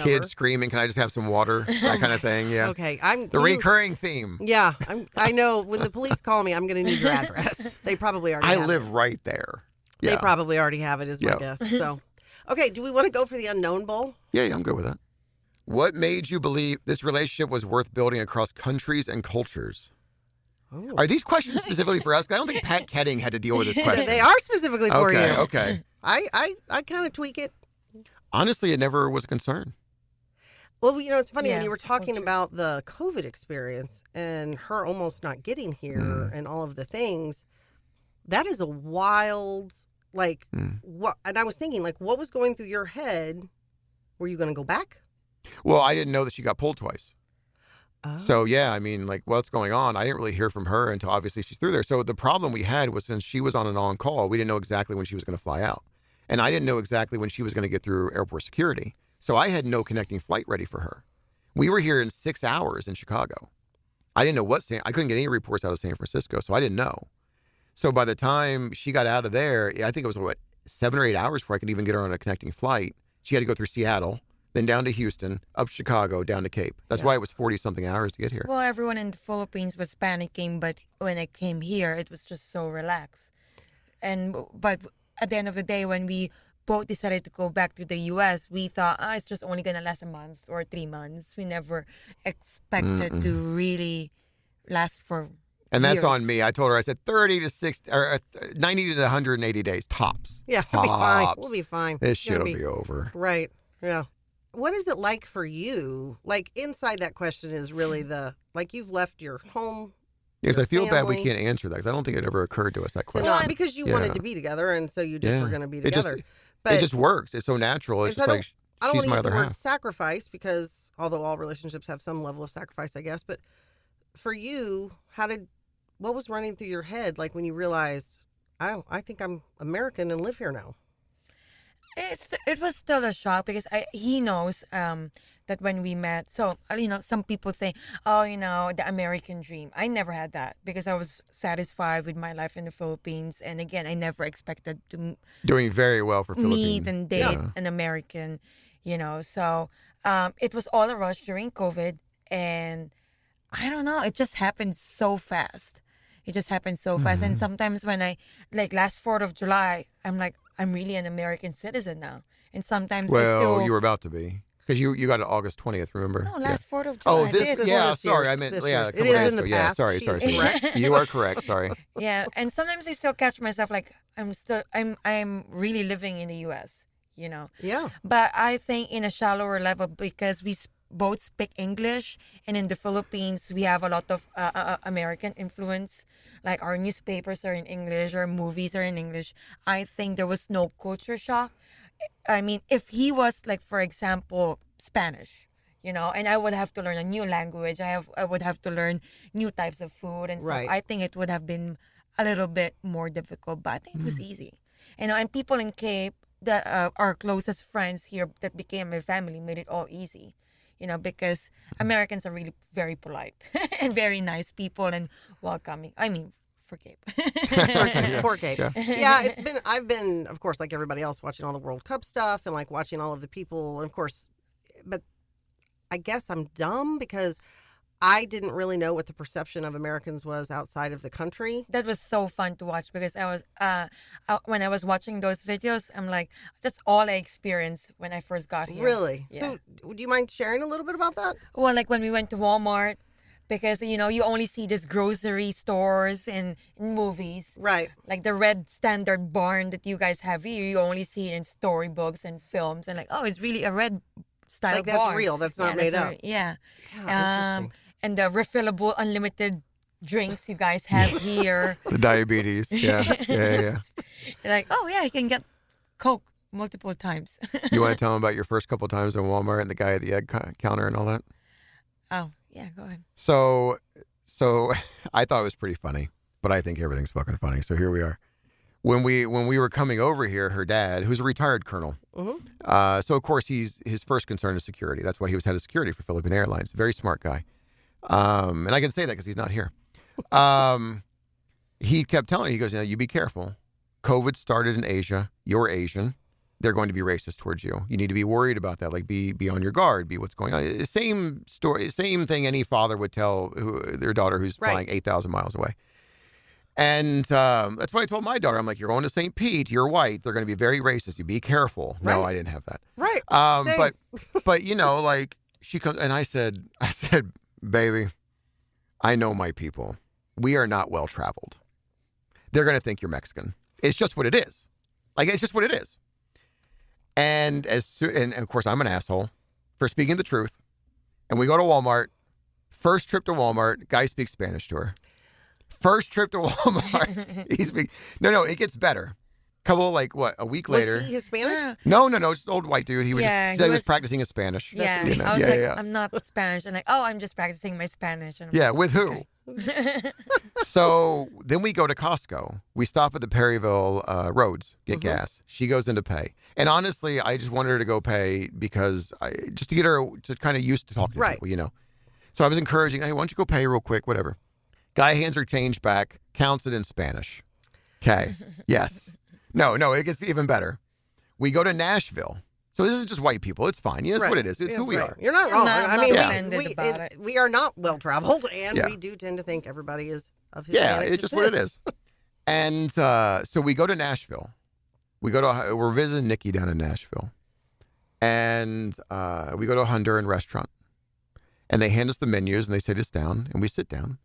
Kids screaming, can I just have some water? That kind of thing, yeah. Okay. Recurring theme. Yeah, I know. When the police call me, I'm going to need your address. They probably already have it. I live right there. Yeah. They probably already have it, is my guess. So, okay, do we want to go for the unknown bowl? Yeah, I'm good with that. What made you believe this relationship was worth building across countries and cultures? Oh. Are these questions specifically for us? I don't think Pat Ketting had to deal with this question. They are specifically for you. Okay. I kind of tweak it. Honestly, it never was a concern. Well, it's funny when you were talking about the COVID experience and her almost not getting here and all of the things. That is a wild, what? And I was thinking, what was going through your head? Were you going to go back? Well, I didn't know that she got pulled twice. Oh. So, yeah, I mean, what's going on? I didn't really hear from her until obviously she's through there. So the problem we had was since she was on an on-call, we didn't know exactly when she was going to fly out. And I didn't know exactly when she was going to get through airport security. So I had no connecting flight ready for her. We were here in 6 hours in Chicago. I didn't know I couldn't get any reports out of San Francisco, so I didn't know. So by the time she got out of there, I think it was, 7 or 8 hours before I could even get her on a connecting flight. She had to go through Seattle, then down to Houston, up Chicago, down to Cape. That's why it was 40-something hours to get here. Well, everyone in the Philippines was panicking, but when I came here, it was just so relaxed. But at the end of the day, when we both decided to go back to the U.S., we thought, it's just only going to last a month or 3 months. We never expected to really last for And that's years. On me. I told her, I said 30 to 60, or 90 to 180 days, tops. Yeah, we'll be fine. We'll be fine. This shit'll be over. Right, yeah. What is it like for you? Inside that question is really you've left your home. Because I feel bad we can't answer that because I don't think it ever occurred to us, that question. Well, because you wanted to be together and so you just were going to be together. It just works. It's so natural. It's just I don't want she's to my use the other word half. sacrifice because although all relationships have some level of sacrifice, I guess, but for you, what was running through your head like when you realized, I think I'm American and live here now? It was still a shock because he knows that when we met. So some people think, oh, the American dream. I never had that because I was satisfied with my life in the Philippines, and again, I never expected to Doing very well for meet Philippines. and date an American. So it was all a rush during COVID, and I don't know, it just happened so fast. It just happened so fast. And sometimes when last 4th of July, I'm like, I'm really an American citizen now. And sometimes I still... you were about to be. Because you got it August 20th, remember? No, last 4th of July. Oh, this year. sorry. I meant, This yeah. year. A couple It is days in the ago. Yeah, past. sorry. She is correct. You are correct, sorry. Yeah, and sometimes I still catch myself like, I'm really living in the U.S., Yeah. But I think in a shallower level because we both speak English, and in the Philippines we have a lot of American influence. Like our newspapers are in English, our movies are in English. I think there was no culture shock. I mean, if he was like, for example, Spanish, and I would have to learn a new language. I would have to learn new types of food and stuff. Right. I think it would have been a little bit more difficult, but I think it was easy. And people in Cape that our closest friends here that became my family made it all easy. Because Americans are really very polite and very nice people and welcoming. I mean, for Cape. For Cape. Yeah, I've been, of course, like everybody else, watching all the World Cup stuff and like watching all of the people. And of course, but I guess I'm dumb because I didn't really know what the perception of Americans was outside of the country. That was so fun to watch because I was when I was watching those videos, I'm like, that's all I experienced when I first got here. Really? Yeah. So do you mind sharing a little bit about that? Well, like when we went to Walmart, because you only see these grocery stores in movies. Right. Like the red standard barn that you guys have here, you only see it in storybooks and films, and like, oh, it's really a red style Like that's barn. real. That's not made up. Yeah. Yeah, interesting. And the refillable unlimited drinks you guys have here. The diabetes. Yeah. You're like, oh yeah, you can get Coke multiple times. You want to tell them about your first couple times in Walmart and the guy at the egg counter and all that? Oh, yeah, go ahead. So I thought it was pretty funny, but I think everything's fucking funny. So here we are. When we were coming over here, her dad, who's a retired colonel, so of course his first concern is security. That's why he was head of security for Filipina Airlines. Very smart guy. And I can say that because he's not here. He kept telling me, he goes, you be careful. COVID started in Asia. You're Asian. They're going to be racist towards you. You need to be worried about that. Like, be on your guard. Be what's going on. Same story, same thing any father would tell their daughter who's flying 8,000 miles away. And that's what I told my daughter. I'm like, you're going to St. Pete. You're white. They're going to be very racist. You be careful. Right. No, I didn't have that. Right. But like she comes and I said, baby, I know my people. We are not well traveled. They're going to think you're Mexican. It's just what it is. Like, it's just what it is. And and of course, I'm an asshole for speaking the truth. And we go to Walmart. First trip to Walmart, guy speaks Spanish to her. First trip to Walmart, No, it gets better. Couple, a week later. Was he Hispanic? No, just an old white dude. He was practicing his Spanish. Yeah, I was I'm not Spanish. And I'm just practicing my Spanish. And with who? Okay. So then we go to Costco. We stop at the Perryville Roads, get gas. She goes in to pay. And honestly, I just wanted her to go pay because just to get her to kind of used to talking to people, So I was encouraging, hey, why don't you go pay real quick, whatever. Guy hands her change back, counts it in Spanish. Okay. Yes. No, it gets even better. We go to Nashville. So this isn't just white people. It's fine. Yeah, that's what it is. It's who we are. You're not wrong. We are not well traveled, and we do tend to think everybody is of Hispanic it's just what it is. And so we go to Nashville. We're visiting Nikki down in Nashville, and we go to a Honduran restaurant, and they hand us the menus, and they sit us down, and we sit down,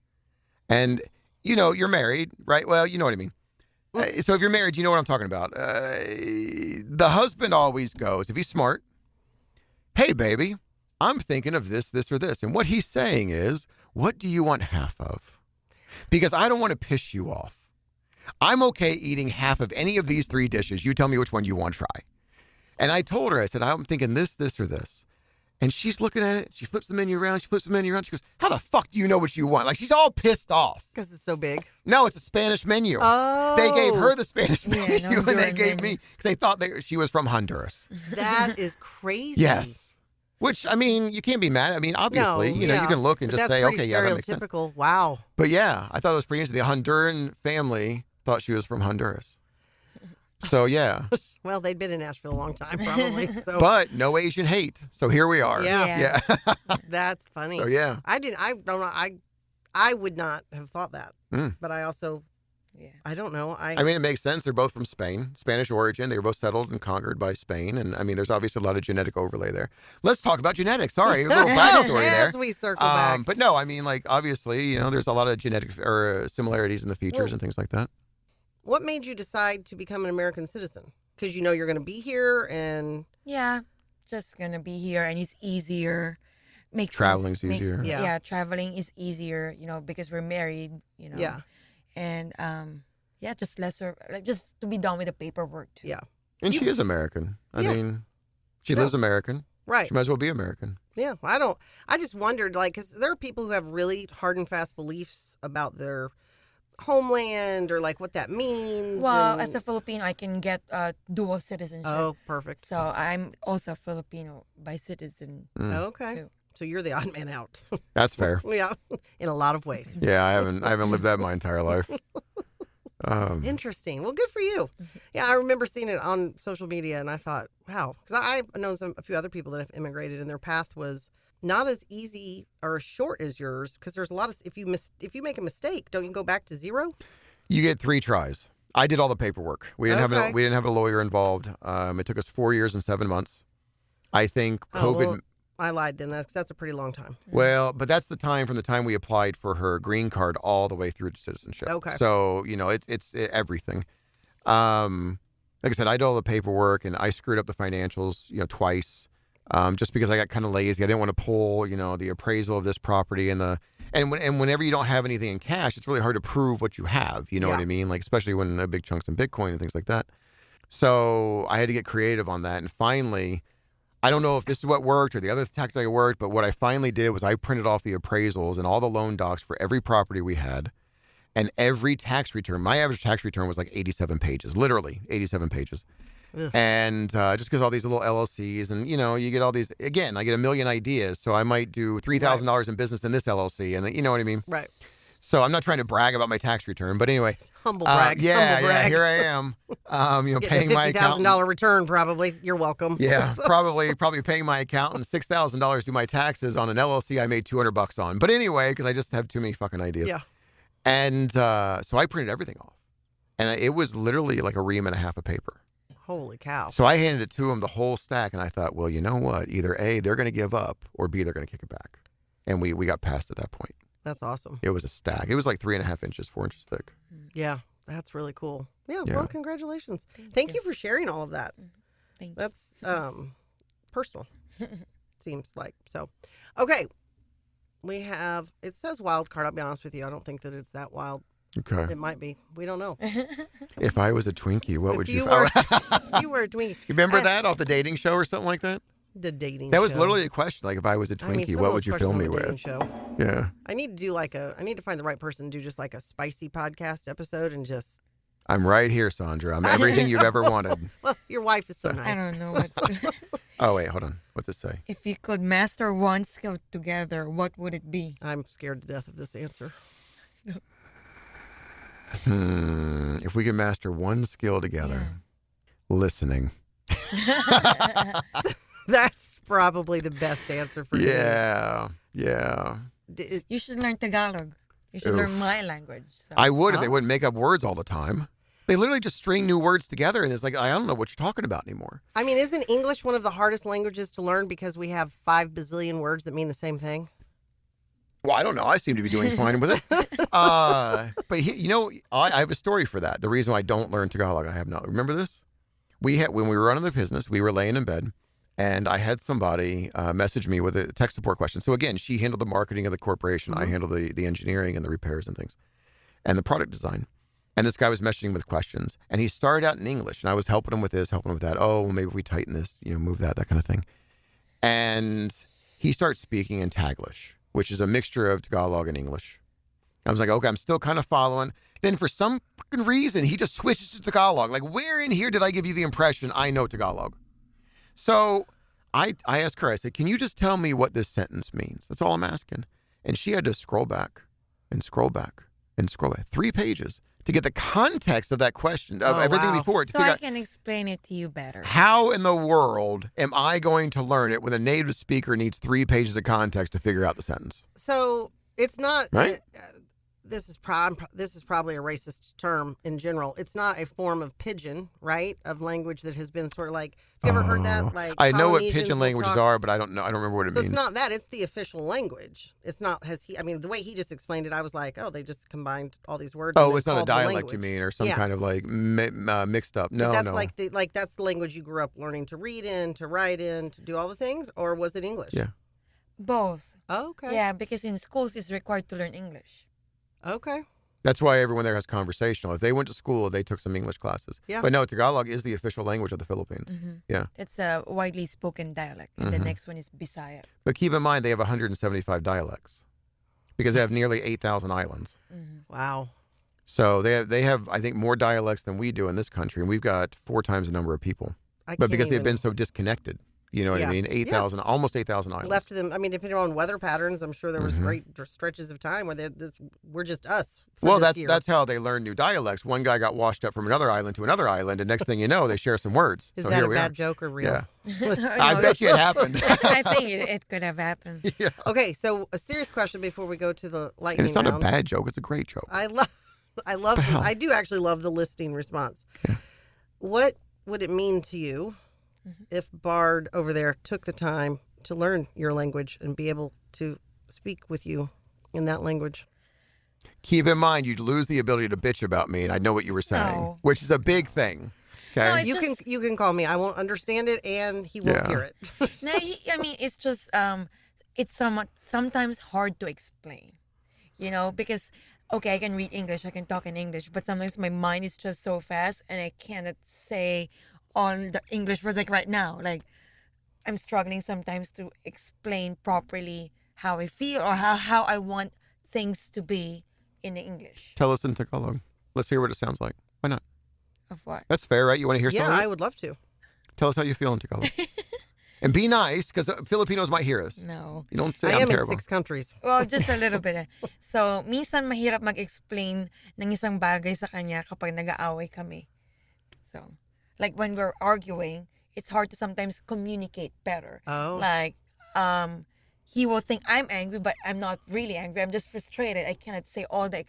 and you're married, right? Well, you know what I mean. So if you're married, you know what I'm talking about. The husband always goes, if he's smart, hey, baby, I'm thinking of this, or this. And what he's saying is, what do you want half of? Because I don't want to piss you off. I'm okay eating half of any of these 3 dishes. You tell me which one you want to try. And I told her, I said, I'm thinking this, or this. And she's looking at it. She flips the menu around. She goes, how the fuck do you know what you want? Like, she's all pissed off. Because it's so big. No, it's a Spanish menu. Oh. They gave her the Spanish menu, no, and they gave me, because they thought she was from Honduras. That is crazy. Yes. Which, I mean, you can't be mad. I mean, obviously, No, you know, you can look and But just that's say, pretty okay, yeah, that makes sense. stereotypical. Wow. But yeah, I thought it was pretty interesting. The Honduran family thought she was from Honduras. So, yeah. Well, they'd been in Nashville a long time, probably. So. But no Asian hate. So here we are. Yeah. Yeah. That's funny. So, yeah. I don't know. I would not have thought that. Mm. But I also, I don't know. I mean, it makes sense. They're both from Spain, Spanish origin. They were both settled and conquered by Spain. And I mean, there's obviously a lot of genetic overlay there. Let's talk about genetics. Sorry, a little backstory there. As we circle back. But no, I mean, like, obviously, you know, there's a lot of genetic or similarities in the features and things like that. What made you decide to become an American citizen? Because you know you're going to be here and... Yeah, just going to be here and it's easier. Traveling's easier. Yeah, traveling is easier, you know, because we're married, you know. Yeah. And, just lesser, like, just to be done with the paperwork, too. Yeah. And she is American. I mean, she lives American. Right. She might as well be American. Yeah. I just wondered, like, because there are people who have really hard and fast beliefs about their homeland or like what that means. Well, as a Filipino, I can get dual citizenship. Oh, perfect. So I'm also Filipino by citizen. Okay. Too. So you're the odd man out. That's fair. Yeah, in a lot of ways. Yeah, I haven't lived that my entire life. Interesting. Well, good for you. Yeah, I remember seeing it on social media, and I thought, wow, because I've known a few other people that have immigrated, and their path was not as easy or as short as yours, because there's a lot of if you make a mistake, don't you go back to zero? You get 3 tries. I did all the paperwork. We didn't have a lawyer involved. It took us 4 years and 7 months. I think COVID. Well, I lied then. That's a pretty long time. Well, but that's the time from the time we applied for her green card all the way through to citizenship. Okay. So, you know, it's everything. Like I said, I did all the paperwork and I screwed up the financials, you know, twice. Just because I got kind of lazy. I didn't want to pull, you know, the appraisal of this property and whenever you don't have anything in cash, it's really hard to prove what you have. You know what I mean? Like, especially when a big chunk's in Bitcoin and things like that. So I had to get creative on that. And finally, I don't know if this is what worked or the other tactic worked, but what I finally did was I printed off the appraisals and all the loan docs for every property we had and every tax return. My average tax return was like 87 pages, literally 87 pages. Ugh. And just because all these little LLCs and, you know, you get all these, again, I get a million ideas. So I might do $3,000 in business in this LLC and you know what I mean? Right. So I'm not trying to brag about my tax return, but anyway. Humble brag. Yeah, humble brag. Here I am. You know, paying my accountant. $50,000 return probably. You're welcome. Yeah, probably paying my accountant $6,000 to do my taxes on an LLC I made $200 on. But anyway, because I just have too many fucking ideas. Yeah. And so I printed everything off, and it was literally like a ream and a half of paper. Holy cow. So I handed it to him, the whole stack, and I thought, well, you know what? Either A, they're going to give up, or B, they're going to kick it back. And we got past at that point. That's awesome. It was a stack. It was like 3.5 inches, 4 inches thick. Yeah, that's really cool. Yeah. Well, congratulations. Thank you for sharing all of that. Thank you. That's personal, seems like. So, okay. We have, it says wild card. I'll be honest with you. I don't think that it's that wild. Okay. It might be. We don't know. If I was a Twinkie, what would you... If you were a Twinkie. You remember that off the dating show or something like that? The dating That was show. literally a question. Like, if I was a Twinkie, what would you fill me with? Show. Yeah. I need to find the right person to do just like a spicy podcast episode and just... I'm right here, Sandra. I'm everything you've ever wanted. Well, your wife is so nice. I don't know what. Oh, wait, hold on. What's it say? If you could master one skill together, what would it be? I'm scared to death of this answer. If we could master one skill together, listening. That's probably the best answer for you. Yeah. You should learn Tagalog. You should learn my language. So. I would if they wouldn't make up words all the time. They literally just string new words together, and it's like, I don't know what you're talking about anymore. I mean, isn't English one of the hardest languages to learn because we have 5 bazillion words that mean the same thing? Well, I don't know. I seem to be doing fine with it. But, you know, I have a story for that. The reason why I don't learn Tagalog, I have not. Remember this? When we were running the business, we were laying in bed, and I had somebody message me with a tech support question. So, again, she handled the marketing of the corporation. I handled the engineering and the repairs and things and the product design. And this guy was messaging with questions. And he started out in English, and I was helping him with this, helping him with that. Oh, well, maybe if we tighten this, you know, move that kind of thing. And he starts speaking in Taglish, which is a mixture of Tagalog and English. I was like, okay, I'm still kind of following. Then for some fucking reason, he just switches to Tagalog. Like, where in here did I give you the impression I know Tagalog? So I asked her, I said, can you just tell me what this sentence means? That's all I'm asking. And she had to scroll back and scroll back and scroll back 3 pages to get the context of that question, of everything before it. So I can explain it to you better. How in the world am I going to learn it when a native speaker needs 3 pages of context to figure out the sentence? So it's not. Right? This is probably a racist term in general. It's not a form of pidgin, right? Of language that has been sort of like. Have you ever heard that? Like I know what Polynesians pidgin will languages talk- are, but I don't know. I don't remember what it So means. it's not that. It's the official language. It's not. I mean, the way he just explained it, I was like, oh, they just combined all these words. and Oh, then it's not a called the dialect, language. you mean, or some Yeah. kind of like mixed up. No, But that's no. that's the language you grew up learning to read in, to write in, to do all the things, or was it English? Yeah. Both. Oh, okay. Yeah, because in schools it's required to learn English. Okay. That's why everyone there has conversational. If they went to school, they took some English classes. Yeah. But no, Tagalog is the official language of the Philippines. Yeah. It's a widely spoken dialect. And the next one is Bisaya. But keep in mind, they have 175 dialects because they have nearly 8,000 islands. Wow. So they have, I think, more dialects than we do in this country, and we've got 4 times the number of people. But because they've been so disconnected, you know what I mean? 8,000, almost 8,000 islands. Left them. I mean, depending on weather patterns, I'm sure there was great stretches of time where we're just us. Well, this year. that's how they learn new dialects. One guy got washed up from another island to another island, and next thing you know, they share some words. Is So that here a we bad are. joke or real? Yeah. I bet you it happened. I think it could have happened. Yeah. Okay, so a serious question before we go to the And lightning it's not round. a bad joke. It's a great joke. I love. hell? I do actually love the listing response. Yeah. What would it mean to you if Bard over there took the time to learn your language and be able to speak with you in that language? Keep in mind, you'd lose the ability to bitch about me, and I know what you were saying, No. which is a big thing. Okay. No, it's You can call me. I won't understand it, and he won't Yeah. hear it. No, I mean, it's just, it's sometimes hard to explain, because, okay, I can read English, I can talk in English, but sometimes my mind is just so fast and I cannot say on the English words like right now. Like, I'm struggling sometimes to explain properly how I feel or how I want things to be in the English. Tell us in Tagalog. Let's hear what it sounds like. Why not? Of what? That's fair, right? You want to hear Yeah, something? I would love to. Tell us how you feel in Tagalog. And be nice, because Filipinos might hear us. No. You don't say I I'm am in terrible. 6 countries. Well, just a little bit. So, minsan mahirap mag-explain ng isang bagay sa kanya kapag nag-aaway kami. So, like when we're arguing, it's hard to sometimes communicate better. Oh. Like, he will think I'm angry, but I'm not really angry. I'm just frustrated. I cannot say all the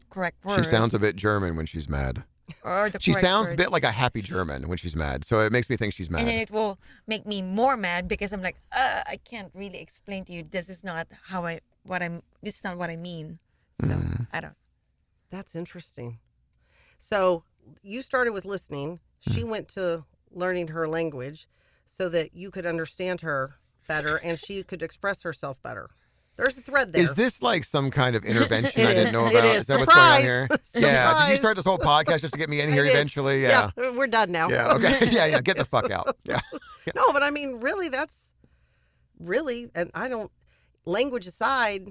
correct She words. sounds a bit German when she's mad. Or the She correct sounds a words. bit like a happy German when she's mad, so it makes me think she's mad. And then it will make me more mad because I'm like, I can't really explain to you. This is not this is not what I mean. So, I don't. That's interesting. So you started with listening. She went to learning her language so that you could understand her better and she could express herself better. There's a thread there. Is this like some kind of intervention I It didn't is. know It about? is. That what's going on Surprise. here? Surprise. Yeah. Did you start this whole podcast just to get me in I here did. eventually? Yeah. We're done now. Yeah. Okay. Yeah. Get the fuck out. Yeah. No, but I mean, really, and language aside,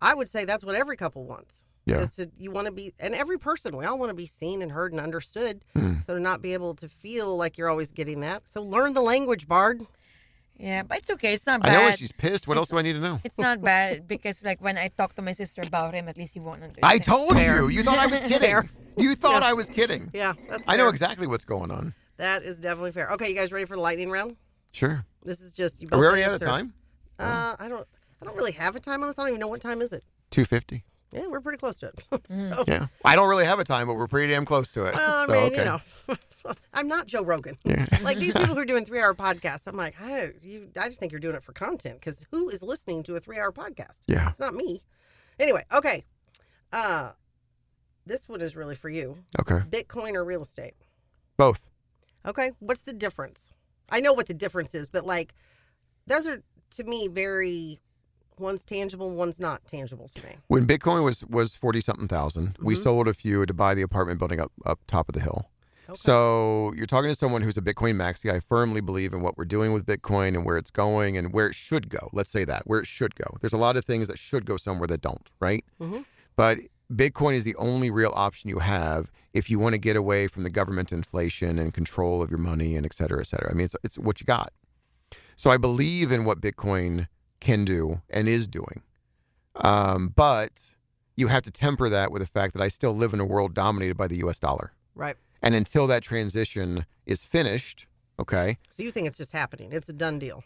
I would say that's what every couple wants. Yeah. You want to be, and every person, we all want to be seen and heard and understood. So to not be able to feel like you're always getting that. So learn the language, Bard. Yeah, but it's okay. It's not I bad. know when she's pissed. What else do I need to know? It's not bad because, like, when I talk to my sister about him, at least he won't understand. I told Fair. you. You thought I was kidding. Fair. You thought Yeah. I was kidding. Yeah, that's I know fair. exactly what's going on. That is definitely fair. Okay, you guys ready for the lightning round? Sure. This is just you Are both we already out of answer. time? I don't really have a time on this. I don't even know what time is it. 2:50. Yeah, we're pretty close to it. So, Yeah. I don't really have a time, but we're pretty damn close to it. I So, mean, okay. you know, I'm not Joe Rogan. Like these people who are doing 3-hour podcasts, I'm like, I just think you're doing it for content because who is listening to a 3-hour podcast? Yeah. It's not me. Anyway, okay. This one is really for you. Okay. Bitcoin or real estate? Both. Okay. What's the difference? I know what the difference is, but like, those are to me one's tangible, one's not tangible to me. When Bitcoin was 40-something thousand, we sold a few to buy the apartment building up top of the hill. So you're talking to someone who's a Bitcoin maxi. I firmly believe in what we're doing with Bitcoin and where it's going and where it should go. Let's say that, where it should go. There's a lot of things that should go somewhere that don't, right? Mm-hmm. But Bitcoin is the only real option you have if you want to get away from the government inflation and control of your money and et cetera, et cetera. I mean, it's what you got. So I believe in what Bitcoin can do and is doing. But you have to temper that with the fact that I still live in a world dominated by the U.S. dollar. Right. And until that transition is finished, okay? So you think it's just happening. It's a done deal.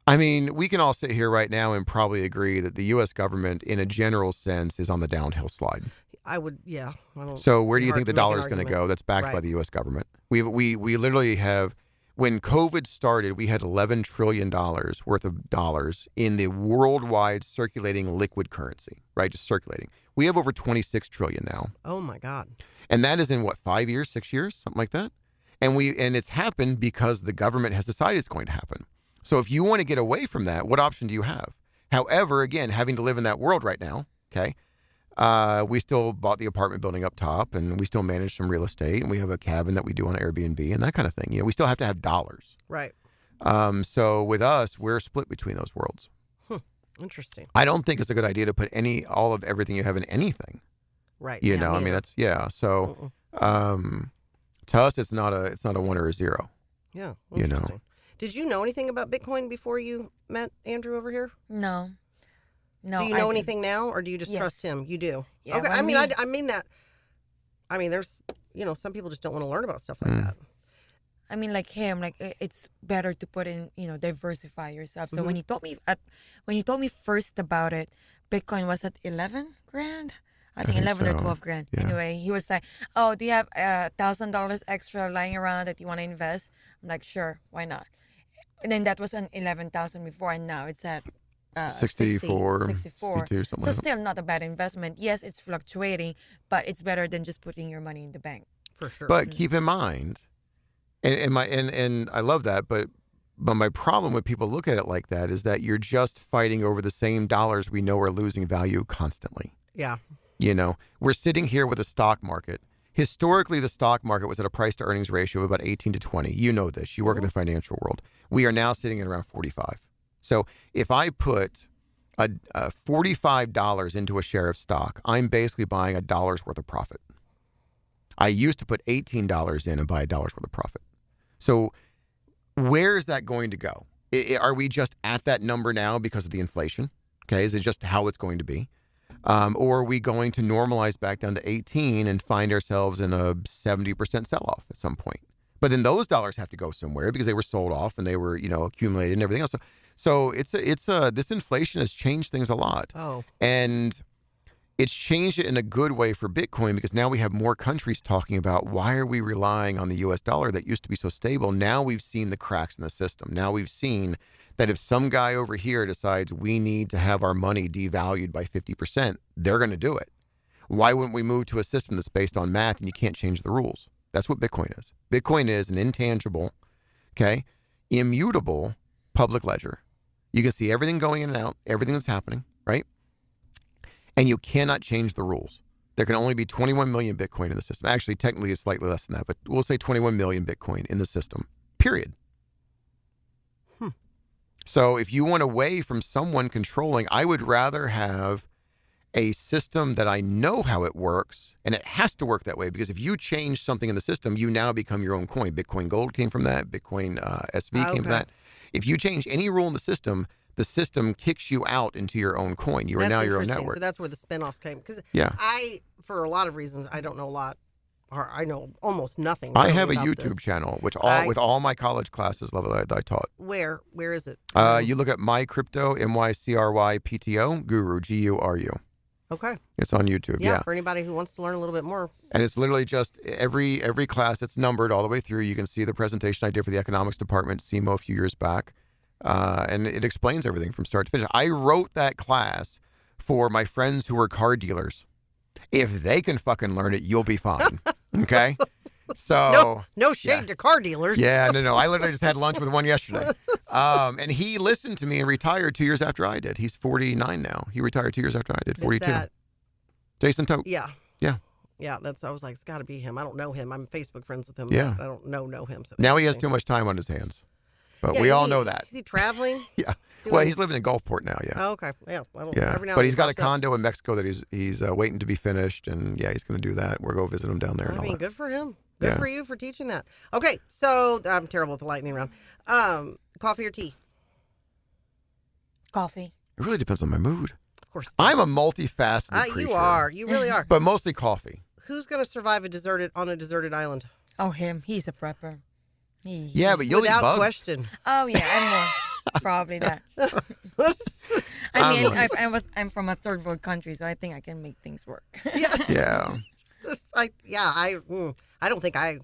I mean, we can all sit here right now and probably agree that the U.S. government, in a general sense, is on the downhill slide. I would, yeah. So where do you think the dollar is going to go that's backed by the U.S. government? We literally have, when COVID started, we had $11 trillion worth of dollars in the worldwide circulating liquid currency, right? Just circulating. We have over 26 trillion now. Oh my God. And that is in what, 5 years, 6 years, something like that? And it's happened because the government has decided it's going to happen. So if you want to get away from that, what option do you have? However, again, having to live in that world right now, okay, we still bought the apartment building up top and we still manage some real estate and we have a cabin that we do on Airbnb and that kind of thing. You know, we still have to have dollars. Right. So with us, we're split between those worlds. Interesting. I don't think it's a good idea to put all of everything you have in anything. Right. You know, I mean, that's, yeah. So to us, it's not a 1 or a 0. Yeah. You know. Did you know anything about Bitcoin before you met Andrew over here? No. Do you know anything now, or do you just trust him? You do. Yeah, okay. I mean that. I mean, there's, some people just don't want to learn about stuff like that. I mean, like him, like it's better to put in, diversify yourself. So when he told me first about it, Bitcoin was at 11 grand. I think 11 or 12 grand. Yeah. Anyway, he was like, "Oh, do you have $1,000 extra lying around that you want to invest?" I'm like, "Sure, why not?" And then that was an 11,000 before, and now it's at 64, 62, something so like that. Still not a bad investment. Yes, it's fluctuating, but it's better than just putting your money in the bank. For sure. But keep in mind, and I love that, but my problem with people look at it like that is that you're just fighting over the same dollars we know are losing value constantly. Yeah. We're sitting here with a stock market. Historically, the stock market was at a price to earnings ratio of about 18 to 20. You know this. You work in the financial world. We are now sitting at around 45. So if I put a $45 into a share of stock, I'm basically buying $1 worth of profit. I used to put $18 in and buy $1 worth of profit. So where is that going to go? Are we just at that number now because of the inflation? Okay, is it just how it's going to be? Or are we going to normalize back down to 18 and find ourselves in a 70% sell-off at some point? But then those dollars have to go somewhere because they were sold off and they were, accumulated and everything else. So this inflation has changed things a lot. Oh. And it's changed it in a good way for Bitcoin because now we have more countries talking about why are we relying on the U.S. dollar that used to be so stable. Now we've seen the cracks in the system. Now we've seen that if some guy over here decides we need to have our money devalued by 50%, they're going to do it. Why wouldn't we move to a system that's based on math and you can't change the rules? That's what Bitcoin is. Bitcoin is an intangible, immutable public ledger. You can see everything going in and out, everything that's happening, right? And you cannot change the rules. There can only be 21 million Bitcoin in the system. Actually, technically, it's slightly less than that, but we'll say 21 million Bitcoin in the system, period. So if you want away from someone controlling, I would rather have a system that I know how it works, and it has to work that way because if you change something in the system, you now become your own coin. Bitcoin Gold came from that. Bitcoin SV came from that. If you change any rule in the system kicks you out into your own coin. You are now your own network. So that's where the spinoffs came. Because for a lot of reasons, I don't know a lot, or I know almost nothing. I have a YouTube channel, with all my college classes level that I taught. Where is it? You look at My Crypto, MyCrypto Guru, GURU. Okay. It's on YouTube. Yeah. For anybody who wants to learn a little bit more. And it's literally just every class. It's numbered all the way through. You can see the presentation I did for the economics department, SEMO, a few years back. And it explains everything from start to finish. I wrote that class for my friends who were car dealers. If they can fucking learn it, you'll be fine. Okay? So no shade to car dealers. Yeah, no. I literally just had lunch with one yesterday. And he listened to me and retired 2 years after I did. He's 49 now. He retired 2 years after I did, 42. Is that... Jason Tote. Yeah. Yeah. Yeah, I was like, it's got to be him. I don't know him. I'm Facebook friends with him. Yeah. But I don't know him. So Now he has interesting. too much time on his hands. But Yeah, we all know that. Is he traveling? Yeah. Doing- Well, he's living in Gulfport now, yeah. Oh, okay. Yeah. Well, Yeah. every now But and he's then got a pops up. condo in Mexico that he's waiting to be finished, and yeah, he's going to do that. We'll go visit him down there and I all mean, that. good for him. Good Yeah. for you for teaching that. Okay, so I'm terrible with the lightning round. Coffee or tea? Coffee. It really depends on my mood. Of course. I'm a multifaceted creature. You are. You really are. But mostly coffee. Who's going to survive on a deserted island? Oh, him. He's a prepper. Yeah, but you'll eat Without bugs. question. Oh yeah, I'm more probably that. I mean, I'm from a third world country, so I think I can make things work. Yeah. Yeah. I don't think I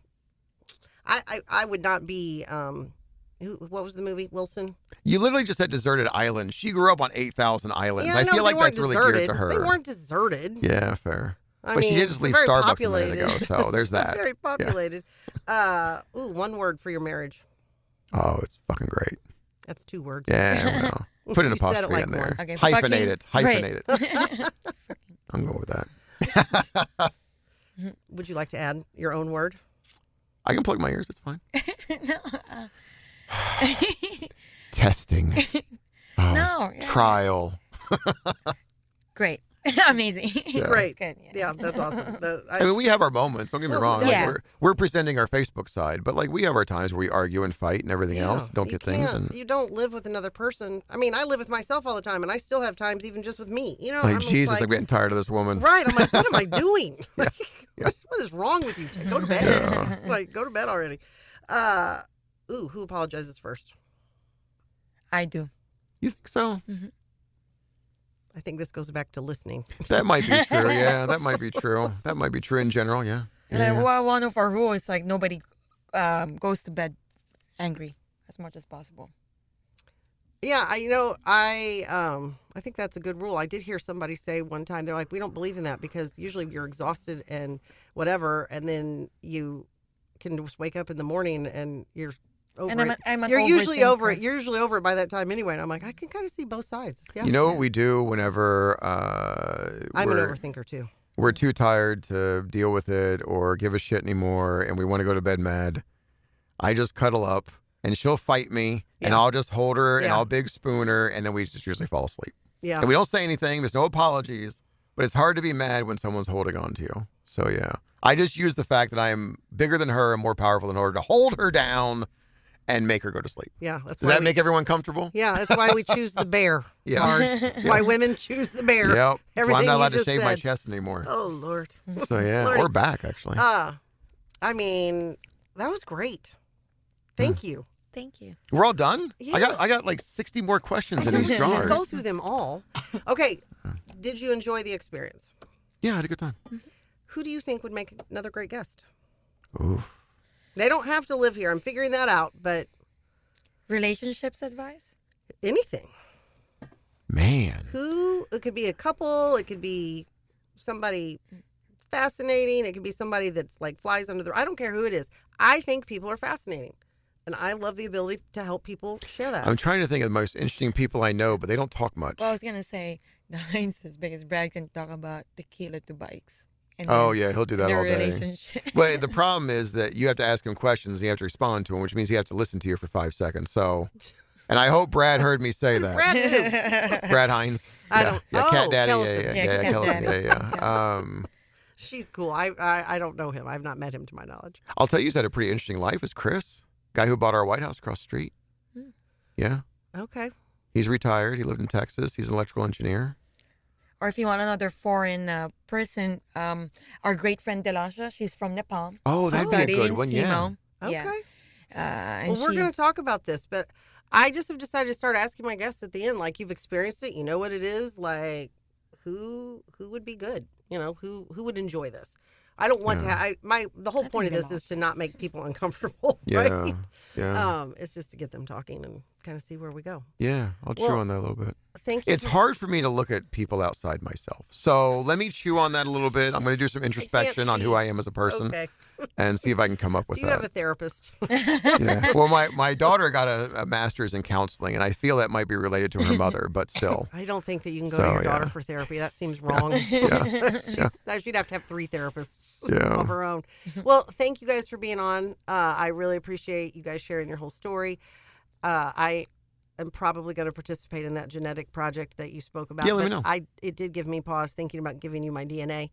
would not be. What was the movie? Wilson. You literally just said deserted island. She grew up on 8,000 islands. Yeah, I no, feel like they weren't that's really deserted. geared to her. They weren't deserted. Yeah, fair. I But mean, she did just leave very Starbucks populated. a minute ago, so there's that. Very populated. One word for your marriage. Oh, it's fucking great. That's 2 words. Yeah, well, put an You said it apostrophe like in there. one. Okay, Hyphenate fucking- it. Hyphenate it. I'm going with that. Would you like to add your own word? I can plug my ears. It's fine. Testing. Oh, No, yeah. Trial. Great. Amazing. Great. That's good. Yeah, that's awesome. I mean, we have our moments. Don't get me wrong. Like, Yeah. we're presenting our Facebook side, but like we have our times where we argue and fight and everything else. Don't you get things. can't- And You don't live with another person. I mean, I live with myself all the time, and I still have times even just with me. You know, like I'm just Jesus, I'm getting tired of this woman. right. I'm like, what am I doing? Like, Yeah. what is wrong with you? Go to bed. Like, go to bed already. Who apologizes first? I do. You think so? I think this goes back to listening. That might be true. Yeah, that might be true. That might be true in general. Yeah. Like, well, one of our rules is like nobody goes to bed angry as much as possible. Yeah, I think that's a good rule. I did hear somebody say one time, they're like, we don't believe in that because usually you're exhausted and whatever, and then you can just wake up in the morning and you're over And it. I'm an You're usually over it. overthinker. You're usually over it by that time anyway. And I'm like, I can kind of see both sides. Yeah, You know what we do whenever I'm an we're, overthinker too. we're too tired to deal with it or give a shit anymore and we want to go to bed mad? I just cuddle up and she'll fight me and Yeah. I'll just hold her and Yeah. I'll big spoon her and then we just usually fall asleep. Yeah. And we don't say anything. There's no apologies, but it's hard to be mad when someone's holding on to you. So yeah, I just use the fact that I am bigger than her and more powerful than her to hold her down and make her go to sleep. Yeah, that's Does why that make everyone comfortable? Yeah, that's why we choose the bear. Yeah. Marge. That's why women choose the bear. Yep. That's why Everything I'm not you allowed to just shave my said. chest anymore. Oh Lord. So yeah, Lordy. or back actually. I mean, that was great. Thank you. Thank you. We're all done? Yeah. I got like 60 more questions in these We'll jars. go through them all. Okay. Did you enjoy the experience? Yeah, I had a good time. Who do you think would make another great guest? Ooh. They don't have to live here. I'm figuring that out, but Relationships advice? anything. Man. It could be a couple, it could be somebody fascinating, it could be somebody that's like flies under the I don't care who it is. I think people are fascinating. And I love the ability to help people share that. I'm trying to think of the most interesting people I know, but they don't talk much. Well, I was going to say the line's as big as Brad can talk about tequila to bikes. And Oh, then yeah, he'll do that their all day. relationship. But the problem is that you have to ask him questions and you have to respond to him, which means you have to listen to you for 5 seconds. So, and I hope Brad heard me say that. Brad who? Brad Hines. I Yeah. don't- Yeah, oh, Cat Daddy. Kellison. Yeah, Yeah, yeah, Cat Kellison, Daddy. yeah. She's cool. I don't know him. I've not met him to my knowledge. I'll tell you, he's had a pretty interesting life. Is Chris, guy who bought our White House across the street. Hmm. Yeah, Okay. he's retired. He lived in Texas. He's an electrical engineer. Or if you want another foreign person, our great friend Delasha, she's from Nepal. Oh, that'd be a Studied good in one. Yeah. SEMO. Okay. Yeah. And Well, we're she- going to talk about this, but I just have decided to start asking my guests at the end, like, you've experienced it, you know what it is, like, who would be good, you know, who would enjoy this. I don't want Yeah. the whole I point of think this they is to not make people uncomfortable, Yeah. right? Yeah. It's just to get them talking and kind of see where we go. Yeah. I'll chew well, on that a little bit. Thank you. It's hard for me to look at people outside myself. So let me chew on that a little bit. I'm going to do some introspection on who cheat. I am as a person. Okay. and see if I can come up with Do you that. have a therapist? Yeah. Well, my daughter got a master's in counseling, and I feel that might be related to her mother, but still. I don't think that you can go to your daughter for therapy. That seems wrong. She'd have to have 3 therapists of her own. Well, thank you guys for being on. I really appreciate you guys sharing your whole story. I am probably going to participate in that genetic project that you spoke about. Yeah, let me know. It did give me pause thinking about giving you my DNA.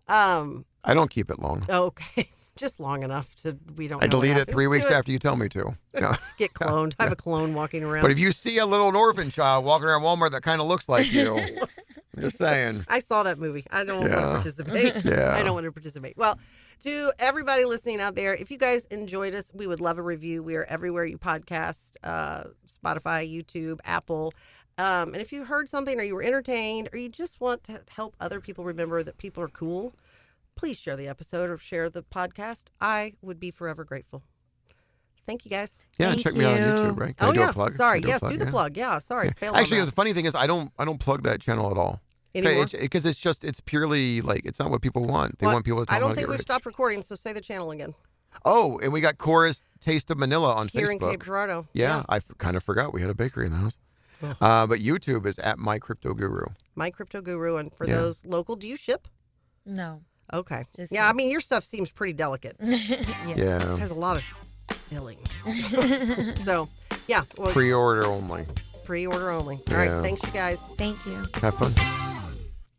I don't keep it long. Okay. Just long enough to we don't. I know delete what it 3 weeks after you tell me to. Yeah. Get cloned. I have a clone walking around. But if you see a little orphan child walking around Walmart that kind of looks like you, I'm just saying. I saw that movie. I don't want to participate. I don't want to participate. Well, to everybody listening out there, if you guys enjoyed us, we would love a review. We are everywhere you podcast, Spotify, YouTube, Apple. And if you heard something or you were entertained or you just want to help other people remember that people are cool, please share the episode or share the podcast. I would be forever grateful. Thank you, guys. Yeah, Thank check me out on you. YouTube, right? Can I do a plug? Sorry. Can I Yes, a do the plug. Yeah, sorry. Actually, the funny thing is, I don't plug that channel at all. Anymore? Because it's purely like it's not what people want. They want people to talk I don't about think get we've rich. stopped recording, so say the channel again. Oh, and we got Cora's Taste of Manila on Here Facebook. in Cape Girardeau. Yeah, I kind of forgot we had a bakery in the house. But YouTube is at My Crypto Guru. My Crypto Guru. And for those local, do you ship? No. Okay. Just I mean, your stuff seems pretty delicate. Yes. Yeah. It has a lot of filling. So, yeah. Well, Pre-order only. pre-order only. All right. Yeah. Thanks, you guys. Thank you. Have fun.